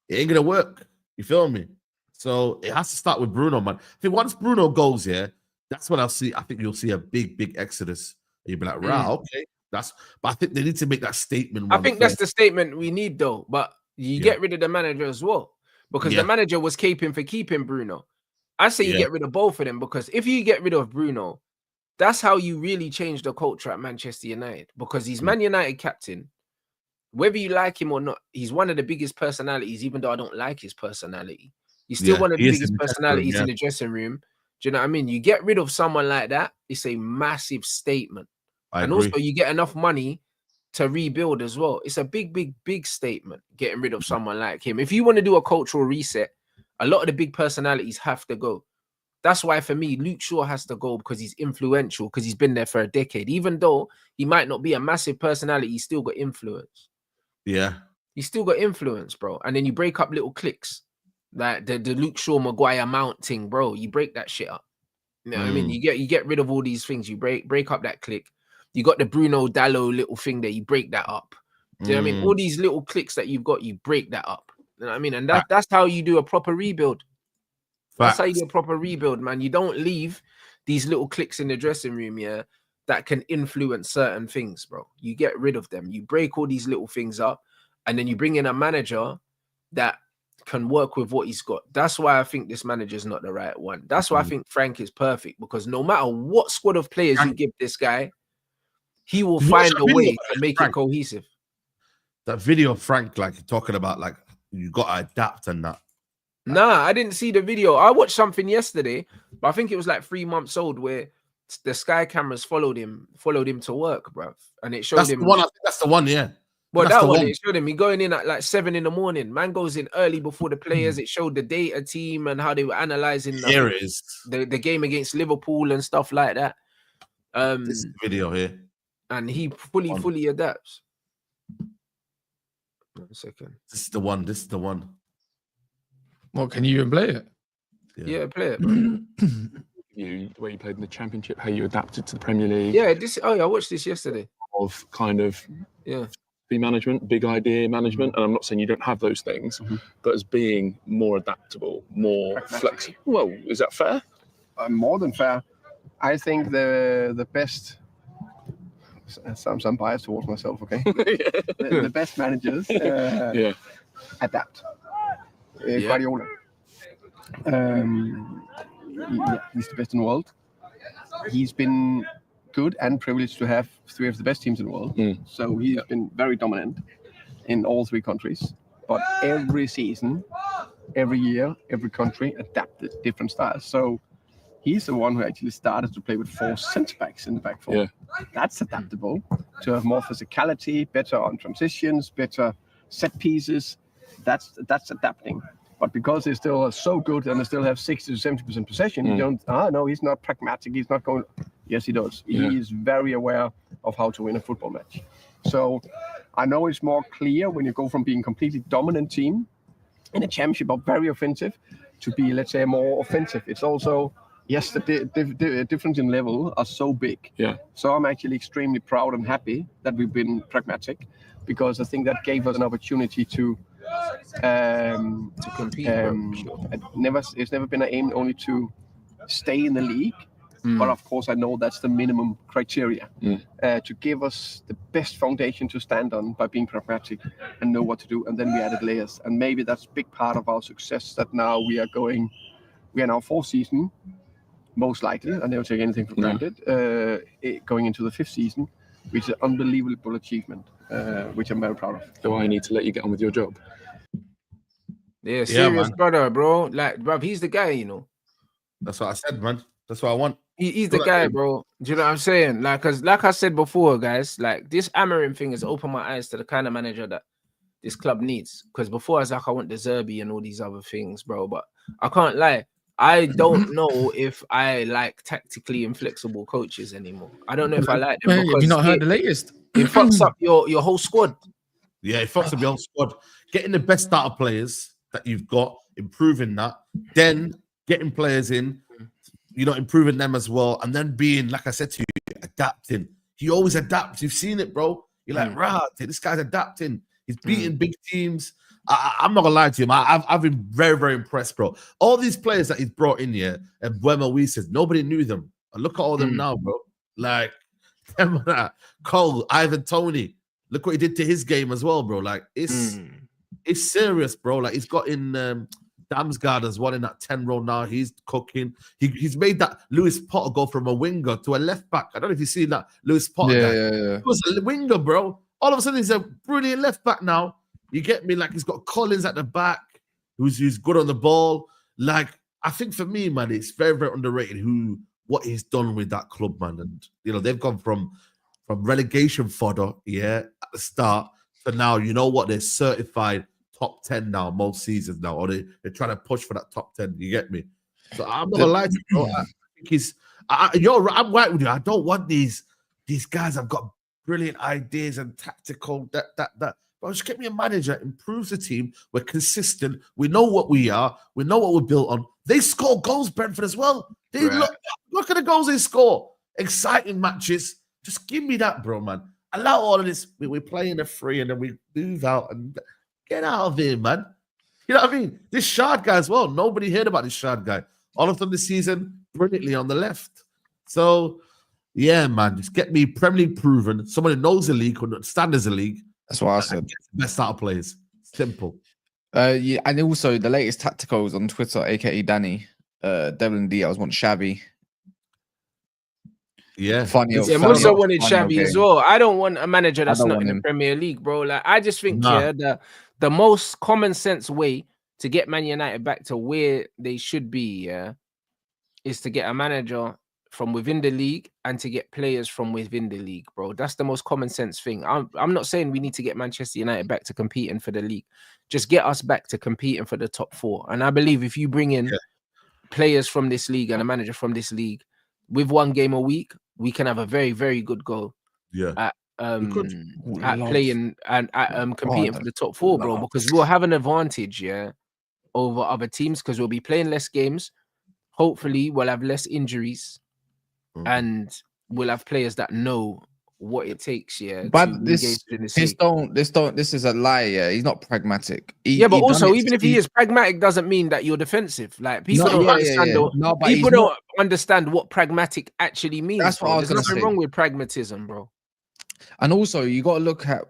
it ain't going to work. You feel me? So it has to start with Bruno, man. I think once Bruno goes, that's when I think you'll see a big exodus. And you'll be like, right, okay. But I think they need to make that statement. I think that's the statement we need, though. But you get rid of the manager as well, because the manager was caping for keeping Bruno. I say you get rid of both of them, because if you get rid of Bruno, that's how you really change the culture at Manchester United, because he's Man United captain. Whether you like him or not, he's one of the biggest personalities, even though I don't like his personality. He's still one of the biggest personalities in the dressing room. Do you know what I mean? You get rid of someone like that, it's a massive statement. And also, you get enough money to rebuild as well. It's a big statement, getting rid of someone like him. If you want to do a cultural reset, a lot of the big personalities have to go. That's why, for me, Luke Shaw has to go, because he's influential, because he's been there for a decade. Even though he might not be a massive personality, he's still got influence. Yeah. He's still got influence, bro. And then you break up little cliques. Like the Luke Shaw, Maguire, Mount thing, bro. You break that shit up. You know what I mean? You get rid of all these things. You break up that clique. You got the Bruno Dallo little thing there. You break that up. Do you know what I mean? All these little cliques that you've got, you break that up. You know what I mean? And that's how you do a proper rebuild. That's how you do a proper rebuild, man. You don't leave these little cliques in the dressing room, that can influence certain things, bro. You get rid of them. You break all these little things up, and then you bring in a manager that can work with what he's got. That's why I think this manager is not the right one. That's why I think Frank is perfect, because no matter what squad of players you give this guy, he will find a way to make it cohesive. That video of Frank, like, talking about, like, you got to adapt and that. Nah, I didn't see the video. I watched something yesterday, but I think it was like 3 months old, where the Sky cameras followed him to work, bro. And it showed him. The one, I think that's the one, yeah. Well, that one, it showed him he going in at like 7 in the morning. Man goes in early before the players. It showed the data team and how they were analyzing the game against Liverpool and stuff like that. This video here. And he fully adapts. 1 second. This is the one. Well, can you even play it? Yeah, play it. The way you played in the Championship, how you adapted to the Premier League. Yeah, I watched this yesterday. Of kind of management, big idea management, and I'm not saying you don't have those things, but as being more adaptable, more flexible. Well, is that fair? More than fair. I think the best. Some bias towards myself, okay? the best managers adapt. Guardiola. He's the best in the world. He's been good and privileged to have 3 of the best teams in the world. So he's been very dominant in all 3 countries. But every season, every year, every country adapted different styles. So he's the one who actually started to play with 4 centre backs in the back four. Yeah. That's adaptable to have more physicality, better on transitions, better set pieces. That's adapting. But because they still are so good and they still have 60 to 70% possession, you don't, no, he's not pragmatic. He's not going. Yes, he does. Yeah. He is very aware of how to win a football match. So I know it's more clear when you go from being a completely dominant team in a championship or very offensive to be, let's say, more offensive. It's also, yes, the difference in level are so big. Yeah. So I'm actually extremely proud and happy that we've been pragmatic, because I think that gave us an opportunity to compete. It's never been an aim only to stay in the league, but of course I know that's the minimum criteria to give us the best foundation to stand on by being pragmatic and know what to do, and then we added layers, and maybe that's a big part of our success, that now we are now 4th season, most likely. I never take anything for granted. Going into the 5th season, which is an unbelievable achievement, which I'm very proud of. So I need to let you get on with your job. Yeah, serious man. brother, bro. Like, bruv, he's the guy, you know. That's what I said, man. That's what I want. He's the guy, bro. Do you know what I'm saying? Like, cause like I said before, guys, like this Amorim thing has opened my eyes to the kind of manager that this club needs. Because before I was like, I want the Zerbi and all these other things, bro. But I can't lie. I don't know if I like tactically inflexible coaches anymore. I don't know if I like them. Have you not heard the latest? It fucks up your whole squad. Yeah, it fucks up your whole squad. Getting the best starter players that you've got, improving that, then getting players in, improving them as well, and then being, like I said to you, adapting. He always adapts. You've seen it, bro. You're like, right, this guy's adapting. He's beating big teams. I'm not gonna lie to him. I've been very, very impressed, bro. All these players that he's brought in here, and Buemo, we said nobody knew them. And look at all them now, bro. Like, Cole, Ivan, Tony. Look what he did to his game as well, bro. Like, it's serious, bro. Like, he's got in Damsgaard as well in that 10 role now. He's cooking. He's made that Lewis Potter go from a winger to a left back. I don't know if you've seen that Lewis Potter guy. Yeah. He was a winger, bro. All of a sudden, he's a brilliant left back now. You get me? Like, he's got Collins at the back, who's good on the ball. Like, I think for me, man, it's very, very underrated what he's done with that club, man. And, they've gone from relegation fodder, at the start, to now, you know what? They're certified top 10 now, most seasons now, or they're trying to push for that top 10. You get me? So I'm not gonna lie to you, bro. I think I'm right with you. I don't want these guys have got brilliant ideas and tactical that. But just get me a manager, improves the team. We're consistent. We know what we are. We know what we're built on. They score goals, Brentford, as well. They look at the goals they score. Exciting matches. Just give me that, bro, man. Allow all of this. We're playing a free and then we move out and get out of here, man. You know what I mean? This Shard guy as well. Nobody heard about this Shard guy. All of them this season, brilliantly on the left. So, yeah, man, just get me Premier League proven. Someone who knows the league, who understands the league. That's what I said. Best out of players. Simple. Yeah, and also the latest tacticals on Twitter, aka Danny, Devlin Diaz wants Shabby. Yeah, funny. I'm also wanted Shabby as well. I don't want a manager that's not in the Premier League, bro. Like, I just think the most common sense way to get Man United back to where they should be, is to get a manager from within the league and to get players from within the league, bro. That's the most common sense thing. I'm not saying we need to get Manchester United back to competing for the league. Just get us back to competing for the top 4. And I believe if you bring in players from this league and a manager from this league with 1 game a week, we can have a very, very good goal at playing and at competing for the top 4, bro. Because we'll have an advantage, over other teams because we'll be playing less games. Hopefully, we'll have less injuries. And we'll have players that know what it takes, But this is a lie, He's not pragmatic. But also, even if he is pragmatic, doesn't mean that you're defensive. Like, people don't understand. People don't understand what pragmatic actually means. That's what I was There's nothing say. wrong with pragmatism, bro. And also, you got to look at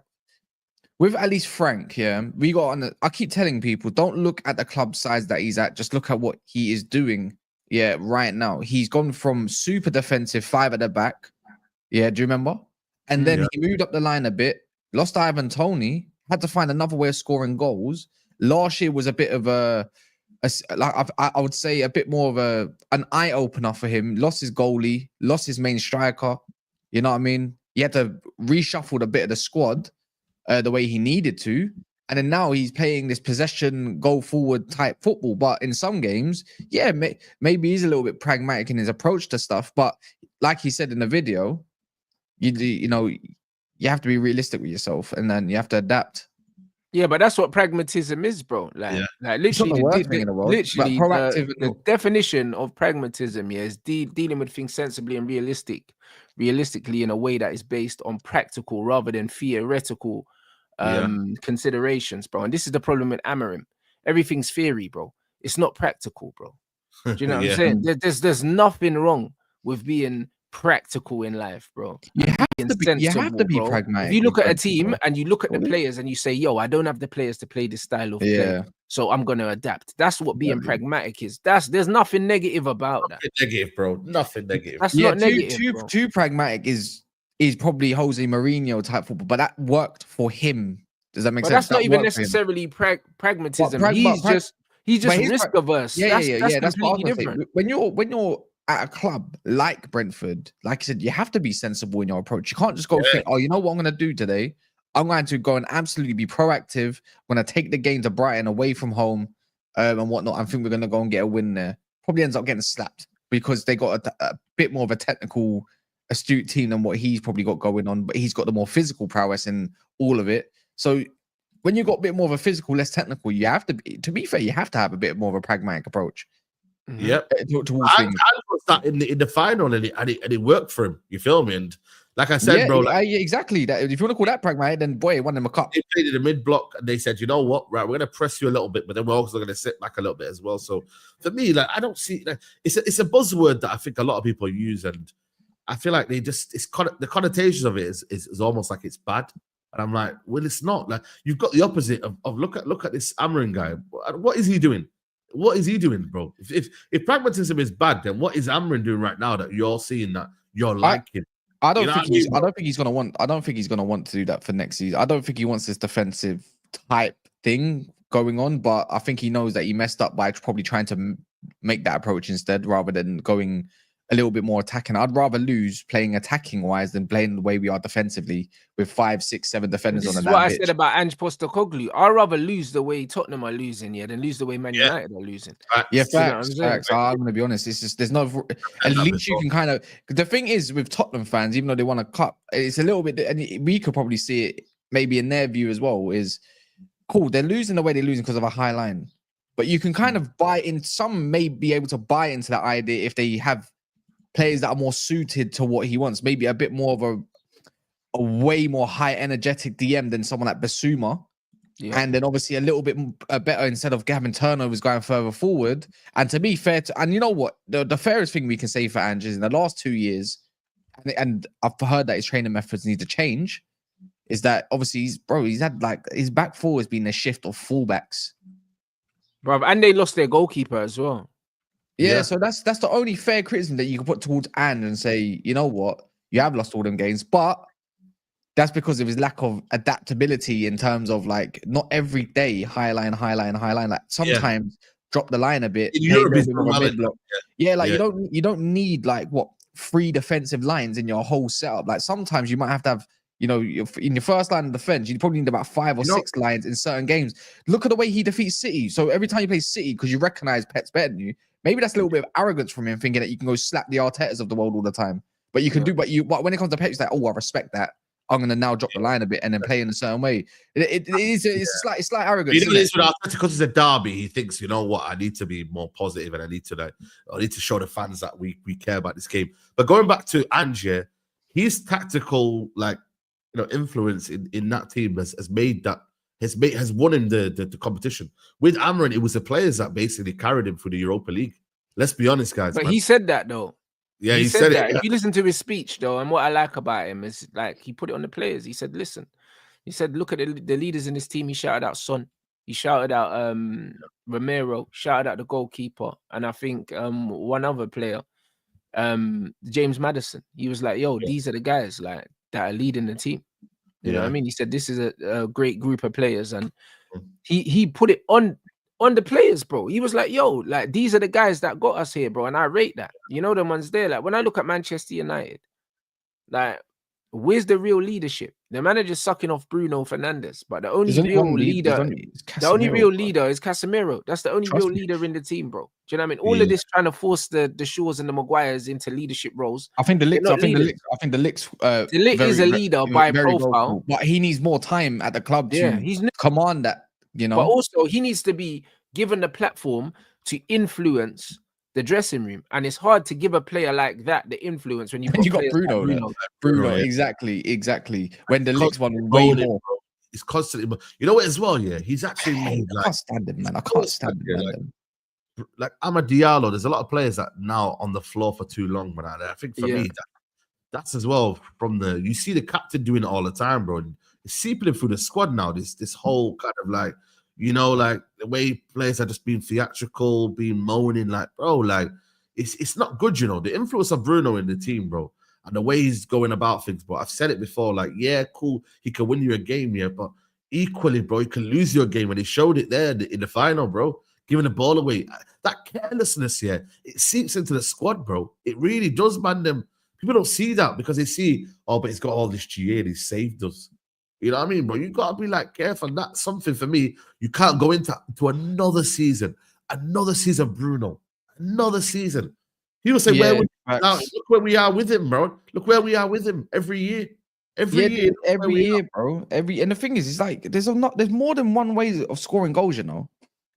with at least Frank. We got on. I keep telling people, don't look at the club size that he's at. Just look at what he is doing. Right now he's gone from super defensive 5 at the back. Do you remember? And then he moved up the line a bit, lost Ivan Tony, had to find another way of scoring goals. Last year was a bit of a I would say a bit more of an eye opener for him. Lost his goalie, lost his main striker. You know what I mean? He had to reshuffle a bit of the squad the way he needed to, and then now he's playing this possession, go forward type football. But in some games, yeah, maybe he's a little bit pragmatic in his approach to stuff. But like he said in the video, you know, you have to be realistic with yourself, and then you have to adapt. Yeah, but that's what pragmatism is, bro. Like, like It's not literally, the worst thing in the world, literally, but proactive. the definition of pragmatism, is dealing with things sensibly and realistically in a way that is based on practical rather than theoretical considerations, bro. And this is the problem with Amorim. Everything's theory, bro. It's not practical, bro. Do you know what I'm saying? There's nothing wrong with being practical in life, bro. You have to be bro. pragmatic. If you look at a team and you look at the players and you say, yo, I don't have the players to play this style of play, so I'm gonna adapt. That's what being pragmatic is. There's nothing negative about that. Negative, bro. Nothing negative. That's not negative. Too pragmatic is probably Jose Mourinho type football, but that worked for him. Does that make sense? That's not even necessarily pragmatism. He's just risk averse. That's completely different. When you're at a club like Brentford, like I said, you have to be sensible in your approach. You can't just go think, oh, you know what I'm going to do today? I'm going to go and absolutely be proactive. I'm going to take the game to Brighton away from home and whatnot. I think we're going to go and get a win there. Probably ends up getting slapped because they got a bit more of a technical, astute team than what he's probably got going on, but he's got the more physical prowess in all of it. So when you've got a bit more of a physical, less technical, you have to be fair, you have to have a bit more of a pragmatic approach. Yep. I was that in the final, and it worked for him. You feel me? And like I said, bro, exactly. That if you want to call that pragmatic, then boy, it won them a cup. They played in the mid block, and they said, you know what, right, we're gonna press you a little bit, but then we're also gonna sit back a little bit as well. So for me, like, I don't see it's a buzzword that I think a lot of people use, and I feel like the connotations of it is almost like it's bad. And I'm like, well, it's not. Like, you've got the opposite of look at this Amorim guy. What is he doing? What is he doing, bro? If pragmatism is bad, then what is Amorim doing right now that you're seeing that you're liking? I don't think he's gonna want to do that for next season. I don't think he wants this defensive type thing going on, but I think he knows that he messed up by probably trying to make that approach instead rather than going a little bit more attacking. I'd rather lose playing attacking wise than playing the way we are defensively with 5, 6, 7 defenders on the pitch. This is what I said about Ange Postecoglou. I'd rather lose the way Tottenham are losing, than lose the way Man United are losing. Yeah, facts. I'm going to be honest. It's just there's no. At least you can kind of. The thing is with Tottenham fans, even though they won a cup, it's a little bit, and we could probably see it maybe in their view as well. Is cool. They're losing the way they're losing because of a high line, but you can kind of buy in. Some may be able to buy into that idea if they have players that are more suited to what he wants, maybe a bit more of a way more high energetic DM than someone like Basuma. Yeah. And then obviously a little bit better instead of having turnovers going further forward. And to be fair, and you know what, the fairest thing we can say for Ange is in the last 2 years, and I've heard that his training methods need to change, is that obviously he's had like his back four has been a shift of fullbacks. Bro, and they lost their goalkeeper as well. Yeah, so that's the only fair criticism that you can put towards Ange and say, you know what, you have lost all them games, but that's because of his lack of adaptability in terms of like not every day high line. Like sometimes drop the line a bit. You don't need like 3 defensive lines in your whole setup. Like sometimes you might have to have, you know, in your first line of defense, you probably need about 5 or 6 lines in certain games. Look at the way he defeats City. So every time you play City, because you recognize Pep's better than you, maybe that's a little bit of arrogance from him, thinking that you can go slap the Artetas of the world all the time. But you can do, but when it comes to Pep, it's like, oh, I respect that. I'm going to now drop the line a bit and then play in a certain way. It's slight arrogance. You know, it's with Arteta because it's a derby. He thinks, you know what, I need to be more positive and I need to show the fans that we care about this game. But going back to Ange, his tactical influence in that team has won him the competition. With Amorim, it was the players that basically carried him through the Europa League. Let's be honest, guys. But he said that though. Yeah, he said that. it. If you listen to his speech though, and what I like about him is like he put it on the players. He said, listen, look at the leaders in this team. He shouted out Son. He shouted out Romero, shouted out the goalkeeper, and I think one other player, James Maddison. He was like, yo, these are the guys like that are leading the team. You know what I mean? He said this is a great group of players, and he put it on on the players, bro. He was like, yo, like these are the guys that got us here, bro. And I rate that. You know, the ones there. Like when I look at Manchester United, like, where's the real leadership? The manager's sucking off Bruno Fernandes, but the only real leader, the only real leader is Casemiro. That's the only real leader in the team, bro. Do you know what I mean? All of this trying to force the Shaws and the Maguires into leadership roles. I think the Licks. I think the Licks. The Lick is a leader by profile, but he needs more time at the club he's to command that. You know, but also he needs to be given the platform to influence the dressing room, and it's hard to give a player like that the influence when you got Bruno. Like Bruno, exactly. When the Licks one way more. He's constantly, you know what as well. Yeah, he's actually made I can't stand him, man. I can't stand him. Like Amad Diallo, there's a lot of players that now on the floor for too long, but I think for me that's as well from you see the captain doing it all the time, bro. It's seeping through the squad now. This whole kind of like, you know, like the way players are just being theatrical, being moaning, like, bro, like it's not good, you know. The influence of Bruno in the team, bro, and the way he's going about things, bro. I've said it before, like, yeah, cool, he can win you a game, yeah, but equally, bro, he can lose you a game, and he showed it there in the final, bro. Giving the ball away, that carelessness, it seeps into the squad, bro. It really does, man. People don't see that because they see, oh, but he's got all this GA and he saved us. You know what I mean, bro? You gotta be like careful. That's something for me. You can't go into another season, Bruno, another season. He will say, look where we are with him, bro. Look where we are with him every year. Every year, bro. And the thing is, it's like there's more than one way of scoring goals, you know.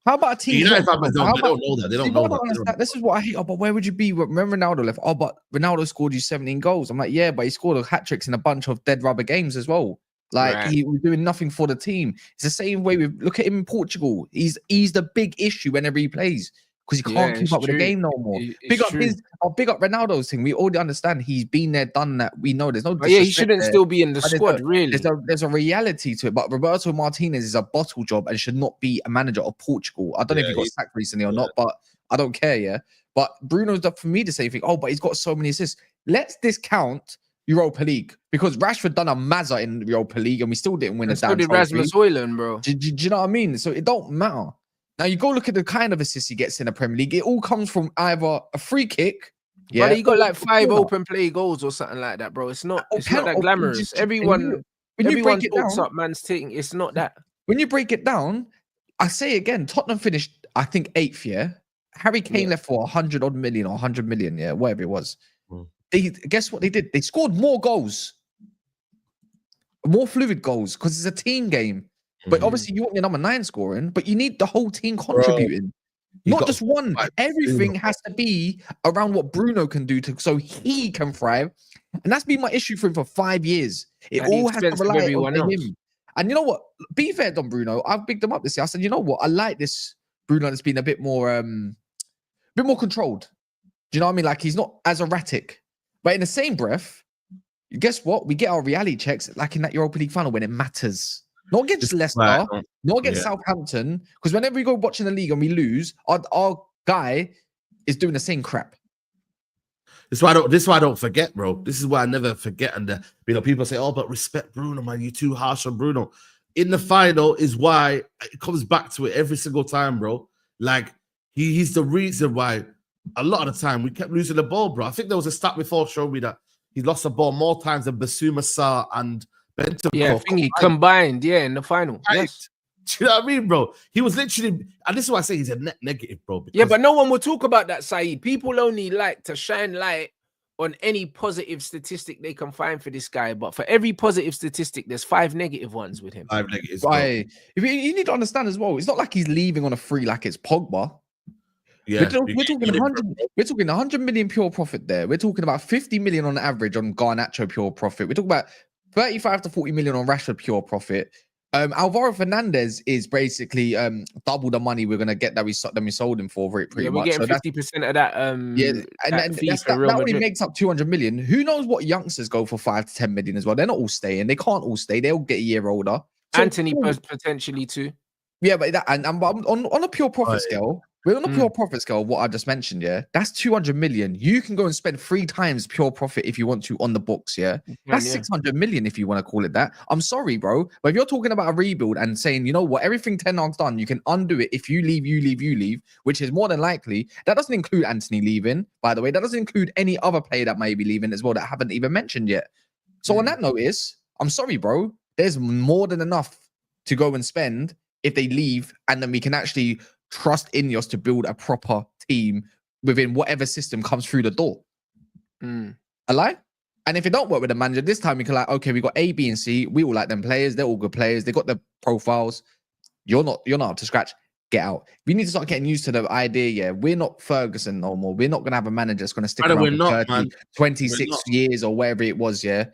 How about a team? They don't know that. They don't know that. This is what I hate. Oh, but where would you be when Ronaldo left? Oh, but Ronaldo scored you 17 goals. I'm like, yeah, but he scored a hat tricks in a bunch of dead rubber games as well. Like he was doing nothing for the team. It's the same way we look at him in Portugal. He's the big issue whenever he plays because he can't keep up with the game no more. Big up Ronaldo's thing. We already understand he's been there, done that. We know there's no. Yeah, he shouldn't still be in the squad. Really, there's a reality to it. But Roberto Martinez is a bottle job and should not be a manager of Portugal. I don't know if he got sacked recently or not, but I don't care. Yeah, but Bruno's done for me the same thing. Oh, but he's got so many assists. Let's discount Europa League because Rashford done a mazza in Europa League and we still didn't win a damn trophy. So did Rasmus Højlund, bro. Do you know what I mean? So it don't matter. Now you go look at the kind of assists he gets in the Premier League. It all comes from either a free kick. Yeah, but he got like 5 open play goals or something like that, bro. It's not that glamorous. Everyone talks up man's thing. It's not that. When you break it down, I say again, Tottenham finished, I think, 8th. Yeah, Harry Kane left for 100 odd million or 100 million. Yeah, whatever it was. Guess what they did? They scored more goals, more fluid goals, because it's a team game. But obviously, you want your number 9 scoring, but you need the whole team contributing, not just one. Everything has to be around what Bruno can do so he can thrive, and that's been my issue for him for 5 years. It all has to rely on him. And you know what? Be fair, Don Bruno. I've picked him up this year. I said, you know what? I like this Bruno that's been a bit more controlled. Do you know what I mean? Like he's not as erratic. But in the same breath, guess what? We get our reality checks like in that Europa League final when it matters. Not against Leicester, not against Southampton. Because whenever we go watching the league and we lose, our guy is doing the same crap. This is why I don't forget, bro. This is why I never forget. And people say, "Oh, but respect Bruno, man. You're too harsh on Bruno." In the final is why it comes back to it every single time, bro. Like he's the reason why. A lot of the time we kept losing the ball, bro. I think there was a stat before showing me that he lost the ball more times than Basuma Sarr and Bentancur. Yeah, I think he combined, in the final. Right. Yes. Do you know what I mean, bro? He was literally, and this is why I say he's a net negative, bro. Yeah, but no one will talk about that, Saeed. People only like to shine light on any positive statistic they can find for this guy. But for every positive statistic, there's 5 negative ones with him. 5 negatives. You need to understand as well, it's not like he's leaving on a free like it's Pogba. Yeah, we're talking 100 million pure profit there. We're talking about 50 million on average on Garnacho pure profit. We're talking about 35 to 40 million on Rashford pure profit. Alvaro Fernandez is basically double the money we're gonna get that we sold him for pretty much. We're getting 50% of that. That only makes up 200 million. Who knows what youngsters go for 5 to 10 million as well? They're not all staying. They can't all stay. They'll get a year older. So, Anthony potentially too. Yeah, but on a pure profit scale. We're on the pure profit scale, what I just mentioned, yeah? That's 200 million. You can go and spend 3 times pure profit if you want to on the books, yeah? That's 600 million if you want to call it that. I'm sorry, bro. But if you're talking about a rebuild and saying, you know what, everything Ten Hag's done, you can undo it if you leave, which is more than likely. That doesn't include Anthony leaving, by the way. That doesn't include any other player that may be leaving as well that I haven't even mentioned yet. So on that notice, I'm sorry, bro. There's more than enough to go and spend if they leave, and then we can actually trust Ineos to build a proper team within whatever system comes through the door. A lie? And if it don't work with the manager, this time we can like, okay, we got A, B, and C. We all like them players. They're all good players. They got the profiles. You're not up to scratch. Get out. We need to start getting used to the idea. Yeah, we're not Ferguson no more. We're not gonna have a manager that's gonna stick around for 30, 26 years or wherever it was. Yeah.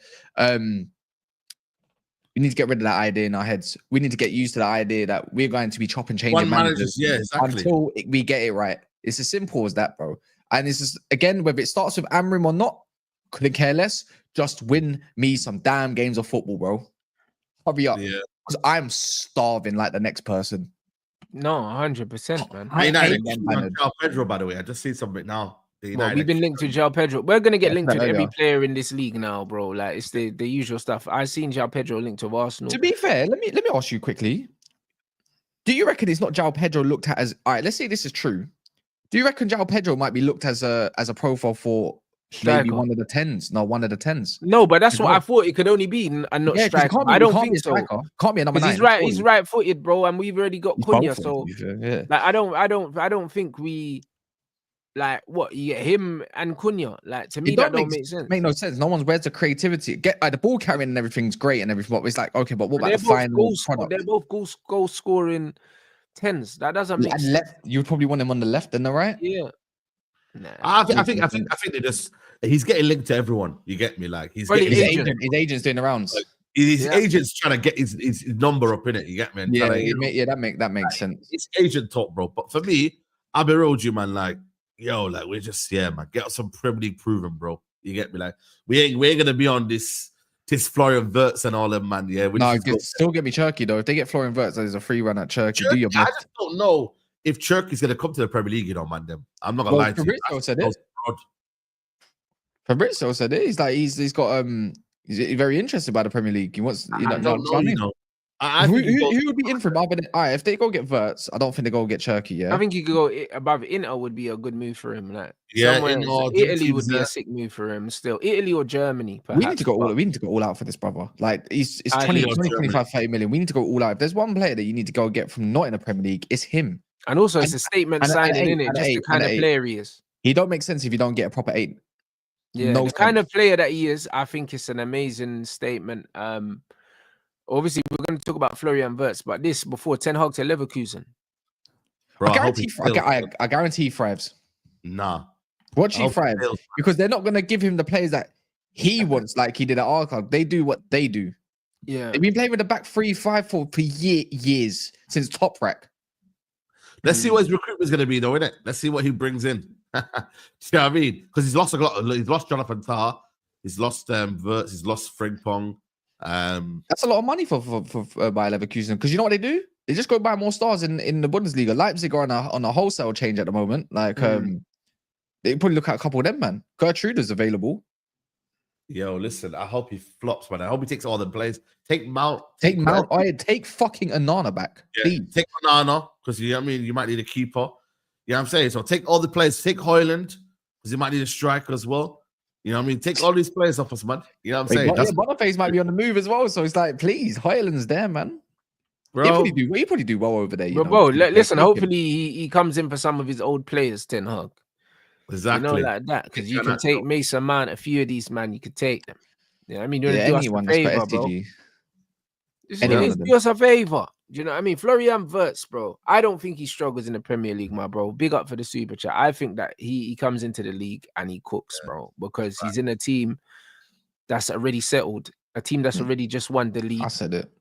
We need to get rid of that idea in our heads. We need to get used to the idea that we're going to be chopping, changing managers until we get it right. It's as simple as that, bro. And this is, again, whether it starts with Amorim or not, couldn't care less. Just win me some damn games of football, bro. Hurry up. Because I'm starving like the next person. No, 100%, man. João Pedro, by the way. I just see something now. Well, we've been linked to João Pedro. We're gonna get linked to every player in this league now, bro. Like it's the usual stuff. I've seen João Pedro linked to Arsenal. To be fair, let me ask you quickly. Do you reckon it's not João Pedro looked at as, all right, let's say this is true. Do you reckon João Pedro might be looked as a profile for maybe one of the 10s? No, one of the 10s. No, but that's what I thought it could only be, and not striker. I don't think so. Can't be a number 9. He's right-footed, bro, and we've already got Cunha. So like I don't think we. Like what you get him and Cunha, like to me that don't make sense. Make no sense. No one's where's the creativity. Get the ball carrying and everything's great and everything. But it's like okay, but what about the final product? They're both goal scoring 10s. That doesn't make sense. Left, you'd probably want him on the left and the right. Yeah. Nah. I think they just he's getting linked to everyone. You get me? Like he's getting his agent's doing the rounds. Like, his agent's trying to get his number up in it. You get me? And that makes sense. It's agent talk, bro. But for me, I'll be real with you, man. Like. Yo, like we're just man, get some Premier League proven, bro. You get me? Like we ain't gonna be on this Florian Wirtz and all them, man. Yeah, still get me Cherky though. If they get Florian Wirtz, there's a free run at Cherky. Do your best. I just don't know if Cherky's gonna come to the Premier League, you know, man. I'm not gonna lie to you. Fabrizio said it. He's like he's got he's very interested by the Premier League. He wants I don't know. Who would be in for him? If they go get Wirtz, I don't think they go get Cherky. Yeah, I think he could go above Inter. Would be a good move for him. Like Italy would be a sick move for him. Still, Italy or Germany. Perhaps, we need to go all out for this brother. Like it's 20, 25, 30 million. We need to go all out. If there's one player that you need to go get from not in the Premier League, it's him. And also, it's a statement signing in it. Just the kind of player he is. He don't make sense if you don't get a proper 8. Yeah, the kind of player that he is, I think it's an amazing statement. Obviously, we're going to talk about Florian Wirtz, but this before Ten Hag to Leverkusen. Bro, I guarantee he thrives. Nah. Watch he thrives. Because they're not going to give him the players that he wants, like he did at our club. They do what they do. Yeah. They've been playing with the back 3-5-4 for years, since Top Rack. Let's see what his recruitment's going to be, though, innit? Let's see what he brings in. See what I mean? Because he's lost a lot. He's lost Jonathan Tah. He's lost Wirtz. He's lost Frimpong. That's a lot of money for Bayer Leverkusen, because you know what they do? They just go buy more stars in the Bundesliga. Leipzig are on a wholesale change at the moment. Like they probably look at a couple of them, man. Gertrude's available. Yo, listen, I hope he flops, man. I hope he takes all the plays. Take Mount. Take fucking Anana back. Yeah, please. Take Anana, because you know what I mean, you might need a keeper. You know what I'm saying? So take all the players. Take Højlund, because you might need a striker as well. You know what I mean? Take all these players off us, man. You know what I'm saying? Boniface might be on the move as well. So it's like, please, Højlund's there, man. Bro, he probably do well over there. Bro, listen, hopefully he comes in for some of his old players, Ten Hag. Exactly. You know, like that. Because you can take Mason Mount, a few of these, man, you could take them. Yeah, I mean, you're going to do us a favor, bro. Do us a favor. Do you know what I mean? Florian Wirtz, bro. I don't think he struggles in the Premier League, my bro. Big up for the super chat. I think that he comes into the league and he cooks, bro, because he's in a team that's already settled, a team that's already just won the league. I said it.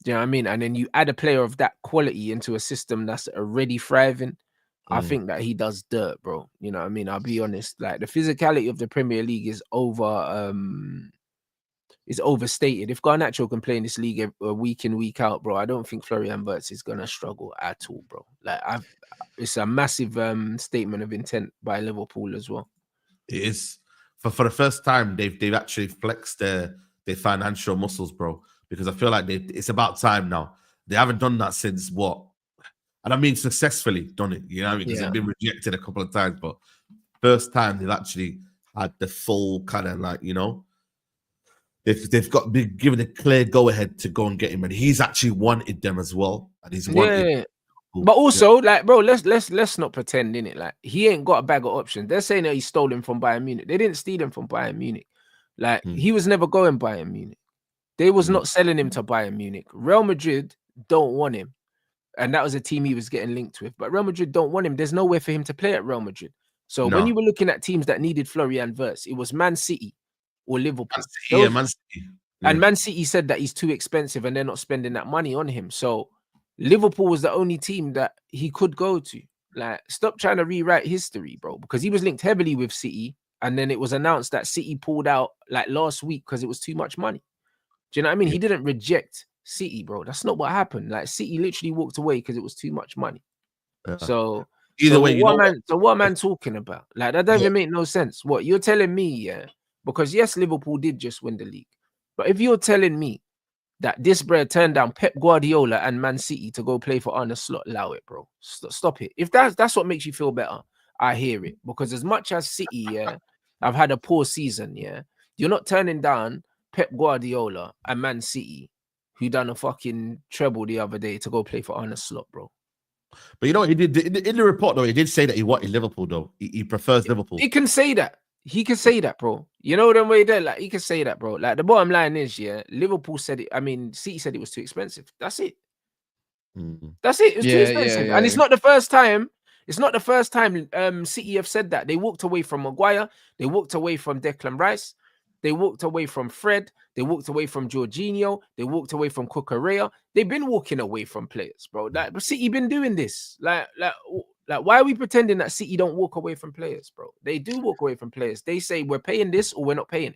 Do you know what I mean? And then you add a player of that quality into a system that's already thriving. I think that he does dirt, bro. You know what I mean? I'll be honest. Like the physicality of the Premier League is over is overstated. If Garnacho can play in this league week in, week out, bro, I don't think Florian Wirtz is gonna struggle at all, bro. Like it's a massive statement of intent by Liverpool as well. It is. For the first time, they've actually flexed their financial muscles, bro. Because I feel like it's about time now. They haven't done that since what? And I mean successfully done it, you know, because they've been rejected a couple of times, but first time they've actually had the full kind of like, you know, they've got been given a clear go ahead to go and get him, and he's actually wanted them as well, and he's wanted. But also, like, bro, let's not pretend, innit? Like, he ain't got a bag of options. They're saying that he stole him from Bayern Munich. They didn't steal him from Bayern Munich. Like, he was never going Bayern Munich. They was not selling him to Bayern Munich. Real Madrid don't want him. And that was a team he was getting linked with. But Real Madrid don't want him. There's nowhere for him to play at Real Madrid. So when you were looking at teams that needed Florian Wirtz, it was Man City or Liverpool. Man City. And Man City said that he's too expensive and they're not spending that money on him. So Liverpool was the only team that he could go to. Like, stop trying to rewrite history, bro, because he was linked heavily with City. And then it was announced that City pulled out like last week because it was too much money. Do you know what I mean? He didn't reject City, bro. That's not what happened. Like, City literally walked away because it was too much money. So either way, what am man talking about? Like, that doesn't make no sense. What you're telling me, because yes, Liverpool did just win the league, but if you're telling me that this bread turned down Pep Guardiola and Man City to go play for Arne Slot, allow it, bro. Stop it. If that's what makes you feel better, I hear it. Because as much as City, I've had a poor season, you're not turning down Pep Guardiola and Man City, who done a fucking treble the other day, to go play for Arne Slot, bro. But you know, he did in the report though. He did say that he wanted Liverpool though. He prefers Liverpool. He can say that. He can say that, bro. You know the way there, like, he can say that, bro. Like, the bottom line is, Liverpool said it. I mean, City said it was too expensive. That's it. That's it. It's too expensive, and it's not the first time. It's not the first time City have said that. They walked away from Maguire. They walked away from Declan Rice. They walked away from Fred. They walked away from Jorginho. They walked away from Cucurella. They've been walking away from players, bro. Like, but City been doing this. Like, why are we pretending that City don't walk away from players, bro? They do walk away from players. They say we're paying this or we're not paying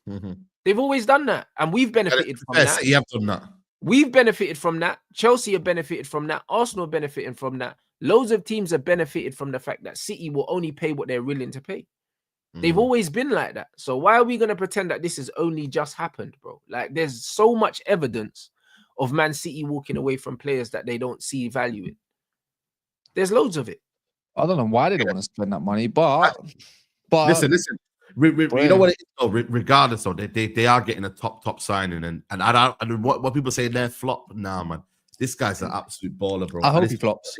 it. They've always done that, and we've benefited from that. You have done that. We've benefited from that. Chelsea have benefited from that. Arsenal have benefited from that. Loads of teams have benefited from the fact that City will only pay what they're willing to pay. They've always been like that. So why are we going to pretend that this has only just happened, bro? Like, there's so much evidence of Man City walking away from players that they don't see value in. There's loads of it. I don't know why they don't want to spend that money, but listen. You know what it is, though? Regardless, though, they are getting a top signing, and what people say they're flop now, man. This guy's an absolute baller, bro. I hope he flops.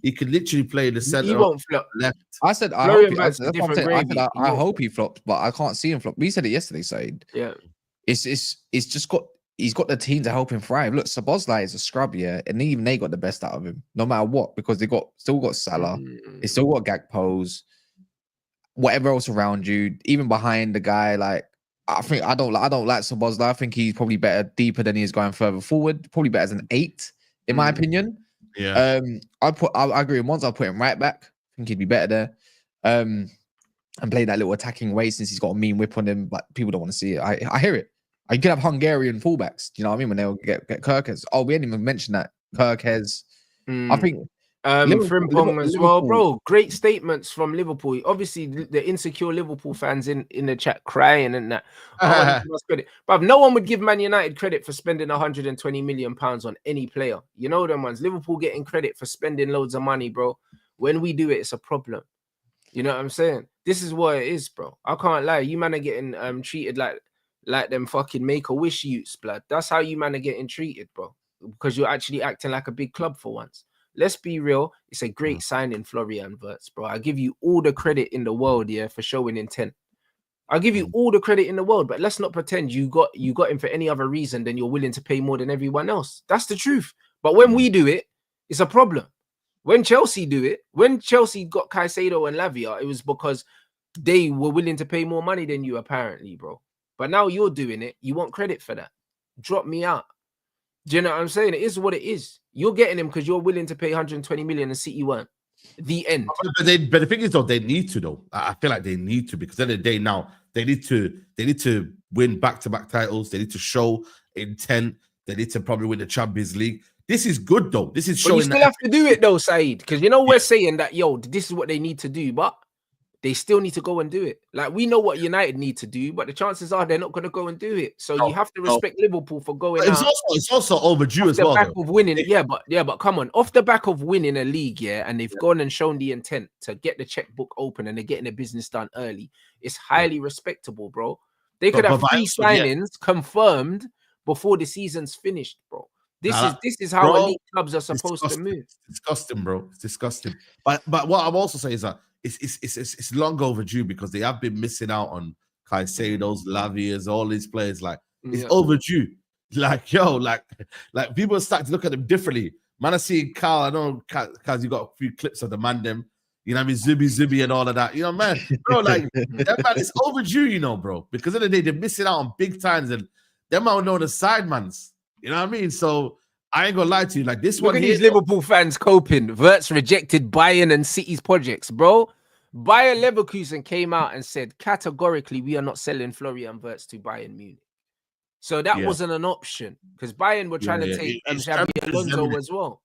He could literally play in the center. He won't flop. Left. I said I hope he flops, but I can't see him flop. We said it yesterday, Said. Yeah. It's just he's got the team to help him thrive. Look, Szoboszlai is a scrub, and even they got the best out of him, no matter what, because they still got Salah, they still got Gakpo's, whatever else around you, even behind the guy. Like, I don't like Szoboszlai. I think he's probably better deeper than he is going further forward. Probably better as an 8, in my opinion. Yeah. I agree with once. I'll put him right back. I think he'd be better there. And play that little attacking way, since he's got a mean whip on him, but people don't want to see it. I hear it. You could have Hungarian fullbacks. You know what I mean? When they'll get Kirkes. Oh, we didn't even mention that. Kirkes. I think Frimpong as well, bro. Great statements from Liverpool. Obviously, the insecure Liverpool fans in the chat crying and that. But no one would give Man United credit for spending 120 million pounds on any player. You know them ones. Liverpool getting credit for spending loads of money, bro. When we do it, it's a problem. You know what I'm saying? This is what it is, bro. I can't lie. You man are getting treated like them fucking Make-A-Wish youths, blood. That's how you man are getting treated, bro. Because you're actually acting like a big club for once. Let's be real. It's a great signing, Florian Wirtz, bro. I give you all the credit in the world, for showing intent. I'll give you all the credit in the world, but let's not pretend you got him for any other reason than you're willing to pay more than everyone else. That's the truth. But when we do it, it's a problem. When Chelsea do it, when Chelsea got Caicedo and Lavia, it was because they were willing to pay more money than you, apparently, bro. But now you're doing it. You want credit for that. Drop me out. Do you know what I'm saying? It is what it is. You're getting him because you're willing to pay 120 million and City weren't. The end. But the thing is, though, they need to, though. I feel like they need to, because at the end of the day now, they need to win back-to-back titles. They need to show intent. They need to probably win the Champions League. This is good though. This is But showing you still have to do it though, Saeed, because we're saying that this is what they need to do, but they still need to go and do it. Like, we know what United need to do, but the chances are they're not going to go and do it. So you have to respect Liverpool for going It's out. it's also overdue as well. Off the back of winning, but come on, off the back of winning a league, and they've gone and shown the intent to get the checkbook open and they're getting the business done early. It's highly respectable, bro. They could have 3 signings confirmed before the season's finished, bro. This is how elite clubs are supposed to move. It's disgusting, bro. It's disgusting. But what I'm also saying is that it's long overdue because they have been missing out on Caicedo's, Lavia's, all these players. Like, it's overdue. Like, like people are starting to look at them differently. Man, I see Carl. I know because you got a few clips of the man them. You know what I mean? Zubi and all of that. You know, man, bro, like that man is overdue, you know, bro. Because of the day, they're missing out on big times, and them man know the sidemans. You know what I mean? So I ain't gonna lie to you. Like, this Look one at here, these Liverpool fans coping. Wirtz rejected Bayern and City's projects, bro. Bayer Leverkusen came out and said categorically, we are not selling Florian Wirtz to Bayern Munich. So that wasn't an option because Bayern were trying to take Xabi Alonso as well.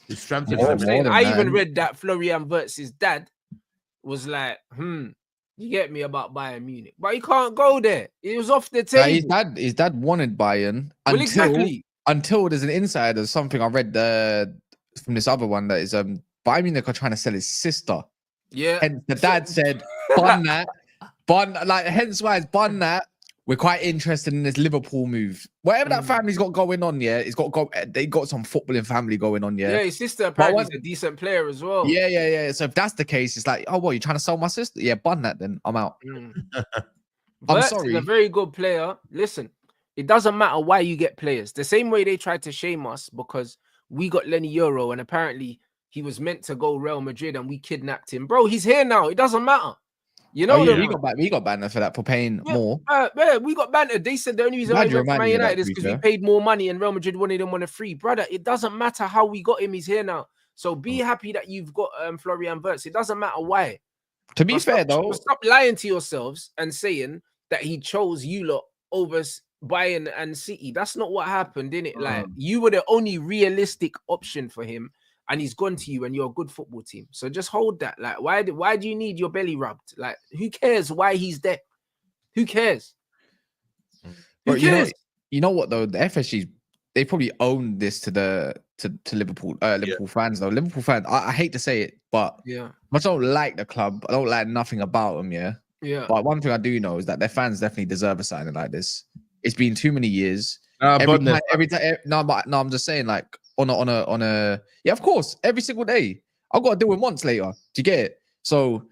It's you know what I'm saying? I even read that Florian Wirtz's dad was like, you get me about Bayern Munich, but he can't go there. It was off the table. His dad wanted Bayern until there's an insider or something I read from this other one that is Bayern Munich are trying to sell his sister. Yeah. And the dad said, bun that. Hence why it's bun that. We're quite interested in this Liverpool move. Whatever that family's got going on, it's got they got some footballing family going on, Yeah, his sister apparently is a decent player as well. Yeah. So if that's the case, it's like, oh, what, you're trying to sell my sister? Yeah, bun that then. I'm out. I'm sorry. He's a very good player. Listen, it doesn't matter why you get players. The same way they tried to shame us because we got Lenny Euro and apparently he was meant to go Real Madrid and we kidnapped him. Bro, he's here now. It doesn't matter. You know, we got banned for that, for paying more. We got banned. They said the only reason why he went to Man United is because we paid more money and Real Madrid wanted him on a free. Brother, it doesn't matter how we got him. He's here now. So be happy that you've got Florian Wirtz. It doesn't matter why. To be fair, though, stop lying to yourselves and saying that he chose you lot over Bayern and City. That's not what happened, innit? Like, you were the only realistic option for him. And he's gone to you and you're a good football team. So just hold that. Like, why do you need your belly rubbed? Like, who cares why he's there? Who cares? Who cares? You know what though? The FSG, they probably own this to Liverpool fans though. Liverpool fans, I hate to say it, but I don't like the club. I don't like nothing about them, yeah. But one thing I do know is that their fans definitely deserve a signing like this. It's been too many years. Every time. I'm just saying, like, on a of course, every single day I've got to deal with months later. Do you get it? So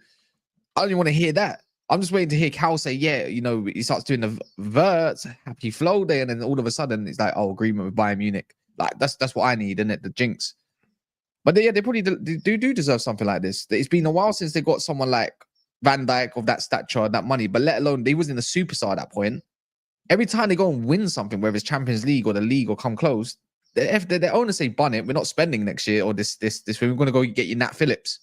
I don't even want to hear that. I'm just waiting to hear Cal say, he starts doing the Wirtz happy flow day, and then all of a sudden it's like, agreement with Bayern Munich. Like, that's what I need, isn't it? The jinx. But they probably do deserve something like this. It's been a while since they got someone like Van Dijk of that stature and that money, but let alone they was in the superstar at that point. Every time they go and win something, whether it's Champions League or the league or come close, the owners say, bun it, we're not spending next year or this we're going to go get you Nat Phillips.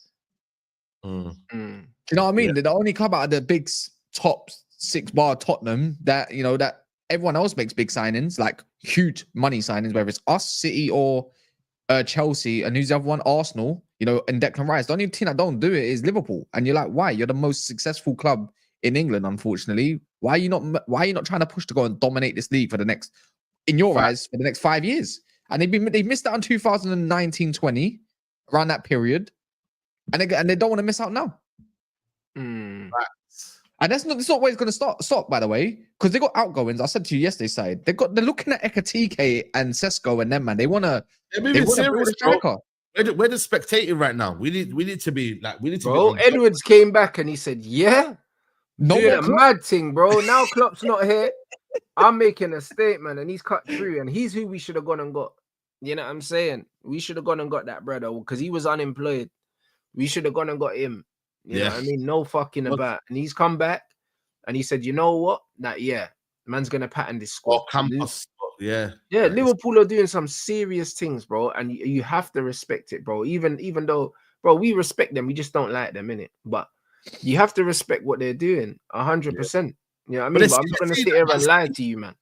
You know what I mean? Yeah. They're the only club out of the big top 6 bar Tottenham that, that everyone else makes big signings, like huge money signings, whether it's us, City, or Chelsea, and who's the other one? Arsenal, and Declan Rice. The only team that don't do it is Liverpool. And you're like, why? You're the most successful club in England, unfortunately. Why are you not trying to push to go and dominate this league for the next, in your eyes, for the next 5 years? And they missed out on 2019-20 around that period, and they don't want to miss out now. And it's not where it's going to stop, by the way, because they got outgoings. I said to you yesterday, they're looking at Ekatike and Sesko and them, man. They want to build a striker. We're the spectating right now. We need to be like, Bro, Edwards came back and he said, doing a mad thing, bro. Now Klopp's not here. I'm making a statement, and he's cut through, and he's who we should have gone and got. You know what I'm saying? We should have gone and got that brother because he was unemployed. We should have gone and got him. You know what I mean? No fucking about. And he's come back and he said, you know what? Man's gonna pattern this squad. Liverpool are doing some serious things, bro, and you have to respect it, bro. Even though, bro, we respect them, we just don't like them, innit? But you have to respect what they're doing 100%. Yeah, I But mean, they but I'm see- not they gonna see sit that here Man and lie to you, man.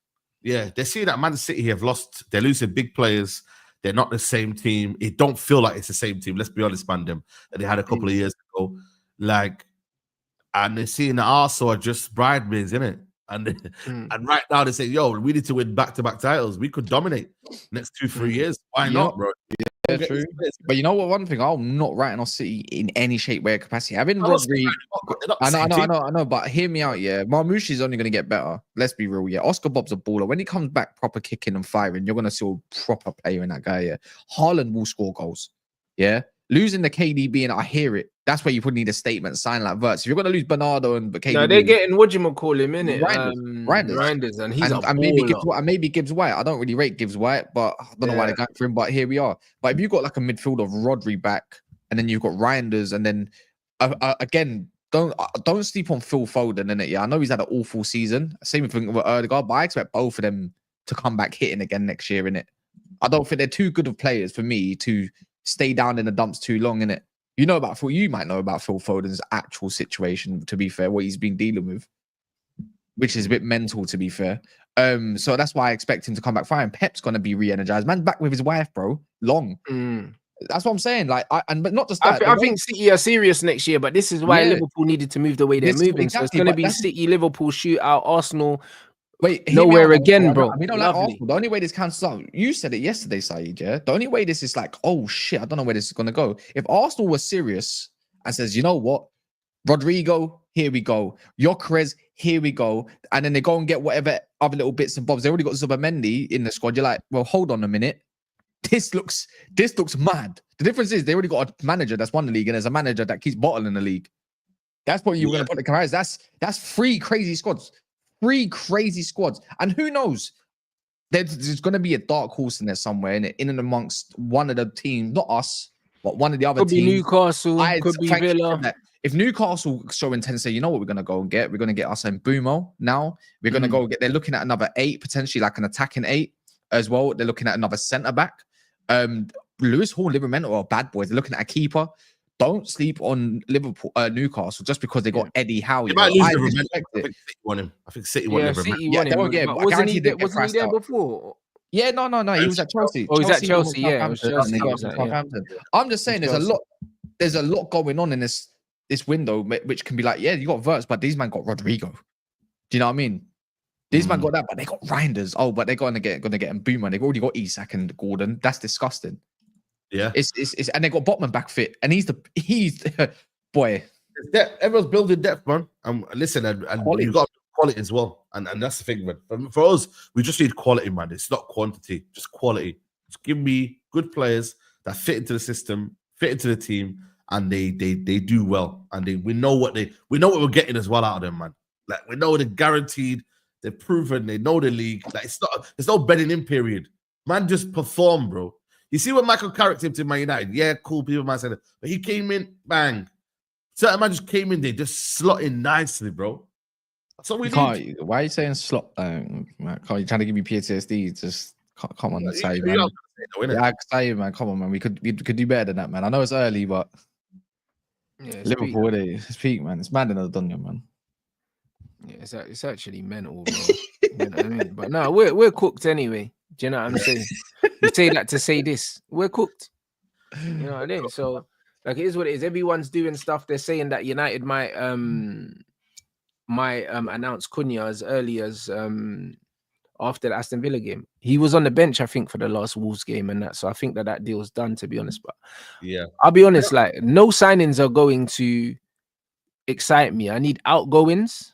Yeah, they're seeing that Man City have lost. They're losing big players. They're not the same team. It don't feel like it's the same team. Let's be honest, man. Them that they had a couple of years ago, like, and they're seeing that Arsenal are just bridesmaids, innit? And and right now they say, "Yo, we need to win back-to-back titles. We could dominate next 2-3 years. Why You not, know- bro?" Yeah, Don't get true. these players. But you know what? One thing, I'm not writing off City in any shape, way, or capacity. Having No, Rodri, they're not the I same team. know. But hear me out, yeah. Marmoush is only going to get better. Let's be real, yeah. Oscar Bob's a baller. When he comes back, proper kicking and firing, you're going to see a proper player in that guy. Yeah, Haaland will score goals. Yeah, losing the KDB, and I hear it. That's where you probably need a statement sign like Verts. If you're going to lose Bernardo and KDB, No, they're getting what you call him in it, Reinders. Reinders, and he's a and maybe baller. maybe Gibbs White. I don't really rate Gibbs White, but I don't know why they're going for him. But here we are. But if you've got like a midfield of Rodri back, and then you've got Reinders, and then again, don't sleep on Phil Foden in it. Yeah, I know he's had an awful season. Same thing with Erdegaard, but I expect both of them to come back hitting again next year. In it, I don't think they're too good of players for me to stay down in the dumps too long. In it, you might know about Phil Foden's actual situation. To be fair, what he's been dealing with, which is a bit mental, to be fair. So that's why I expect him to come back fine. Pep's gonna be re-energized. Man's back with his wife, bro. Long. That's what I'm saying. Like, but not just that. I think City are serious next year, but this is why Liverpool needed to move the way they're moving. So it's going to be City, Liverpool shootout, Arsenal. Wait, nowhere again, bro. We don't like Arsenal. The only way this cancels out, you said it yesterday, Saeed, yeah? The only way this is like, oh shit, I don't know where this is going to go. If Arsenal was serious and says, you know what, Rodrigo, here we go. Gyökeres, here we go. And then they go and get whatever other little bits and bobs. They already got Zubimendi in the squad. You're like, well, hold on a minute. This looks mad. The difference is they already got a manager that's won the league, and there's a manager that keeps bottling the league. That's what you're going to put the comparison. That's three crazy squads. And who knows? There's going to be a dark horse in there somewhere, in and amongst one of the teams, not us, but one of the other teams. Could be Newcastle, could be Villa. If Newcastle show intent to say, you know what we're going to go and get? We're going to get us in Bumo now. We're going to go get, they're looking at another 8, potentially like an attacking 8 as well. They're looking at another centre-back. Lewis Hall, Liverpool are bad boys. They're looking at a keeper. Don't sleep on Newcastle just because they got Eddie Howe. I think City won him. I think City won him. City won him. Wasn't he there before? Yeah, no. He was at Chelsea. Oh, he's at Chelsea. Yeah, I'm just saying, there's a lot going on in this window, which can be like, yeah, you got Verts, but these man got Rodrigo. Do you know what I mean? These man got that, but they got Reinders. Oh, but they're gonna get him Boomer. They've already got Isak and Gordon. That's disgusting. Yeah, it's and they got Botman back fit, and he's boy. Everyone's building depth, man. Listen, and you got quality as well, and that's the thing, man. For us, we just need quality, man. It's not quantity, just quality. Just give me good players that fit into the system, fit into the team, and they do well, and we know what we're getting as well out of them, man. Like, we know they're guaranteed. They're proven. They know the league. Like, there's no bedding in period. Man, just perform, bro. You see what Michael Carrick came to Man United? Yeah, cool. People might say that, but he came in, bang. Certain man just came in there, just slotting nicely, bro. That's all we need. Why are you saying slot? Man, you trying to give me PTSD? Just come on, say, man. I say, man, come on, man. We could do better than that, man. I know it's early, but Liverpool, it's peak, man. It's mad in the dunya, man. Yeah, it's actually mental, bro. You know what I mean? But no, we're cooked anyway. Do you know what I'm saying? You say that to say this. We're cooked. You know what I mean? So, like, it is what it is. Everyone's doing stuff. They're saying that United might announce Cunha as early as after the Aston Villa game. He was on the bench, I think, for the last Wolves game and that. So I think that deal's done, to be honest. But yeah, I'll be honest, like, no signings are going to excite me. I need outgoings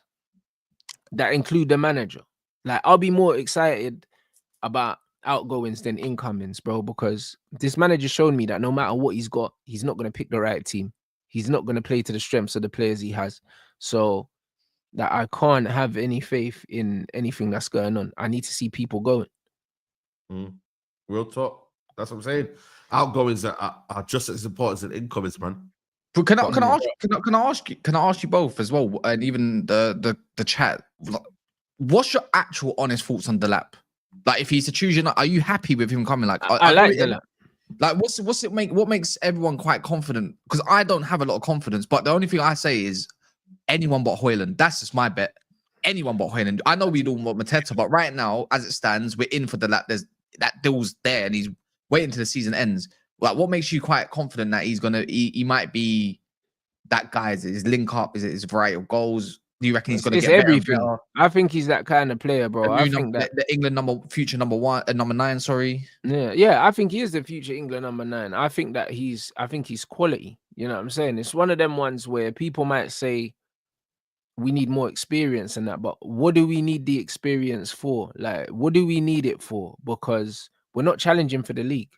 that include the manager. Like, I'll be more excited about outgoings than incomings, bro, because this manager showed me that no matter what he's got, he's not going to pick the right team. He's not going to play to the strengths of the players he has. So that I can't have any faith in anything that's going on. I need to see people going. Real talk. That's what I'm saying. Outgoings are just as important as incomings, man. But can I ask you both as well, and even the chat? What's your actual honest thoughts on Delap? Like, if he's to choose, are you happy with him coming? Like, I like Delap. Like, what makes everyone quite confident? Because I don't have a lot of confidence, but the only thing I say is anyone but Højlund. That's just my bet. anyone but Hoyland. I know we don't want Mateta, but right now, as it stands, we're in for the lap. There's that deal's there, and he's waiting till the season ends. Like, what makes you quite confident that he might be that guy? Is it his link up? Is it his variety of goals? Do you reckon he's going to It's get everything. better? I think he's that kind of player, bro. I think that the England future number 9. Sorry. Yeah. I think he is the future England number 9. I think he's quality. You know what I'm saying? It's one of them ones where people might say we need more experience and that, but what do we need the experience for? Like, what do we need it for? Because we're not challenging for the league.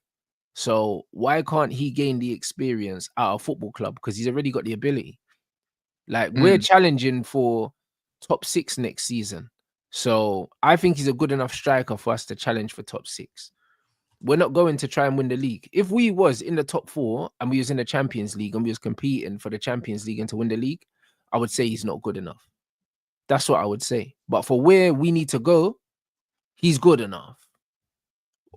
So why can't he gain the experience at a football club? Because he's already got the ability. Like, we're challenging for top 6 next season. So I think he's a good enough striker for us to challenge for top 6. We're not going to try and win the league. If we was in the top 4 and we was in the Champions League and we was competing for the Champions League and to win the league, I would say he's not good enough. That's what I would say. But for where we need to go, he's good enough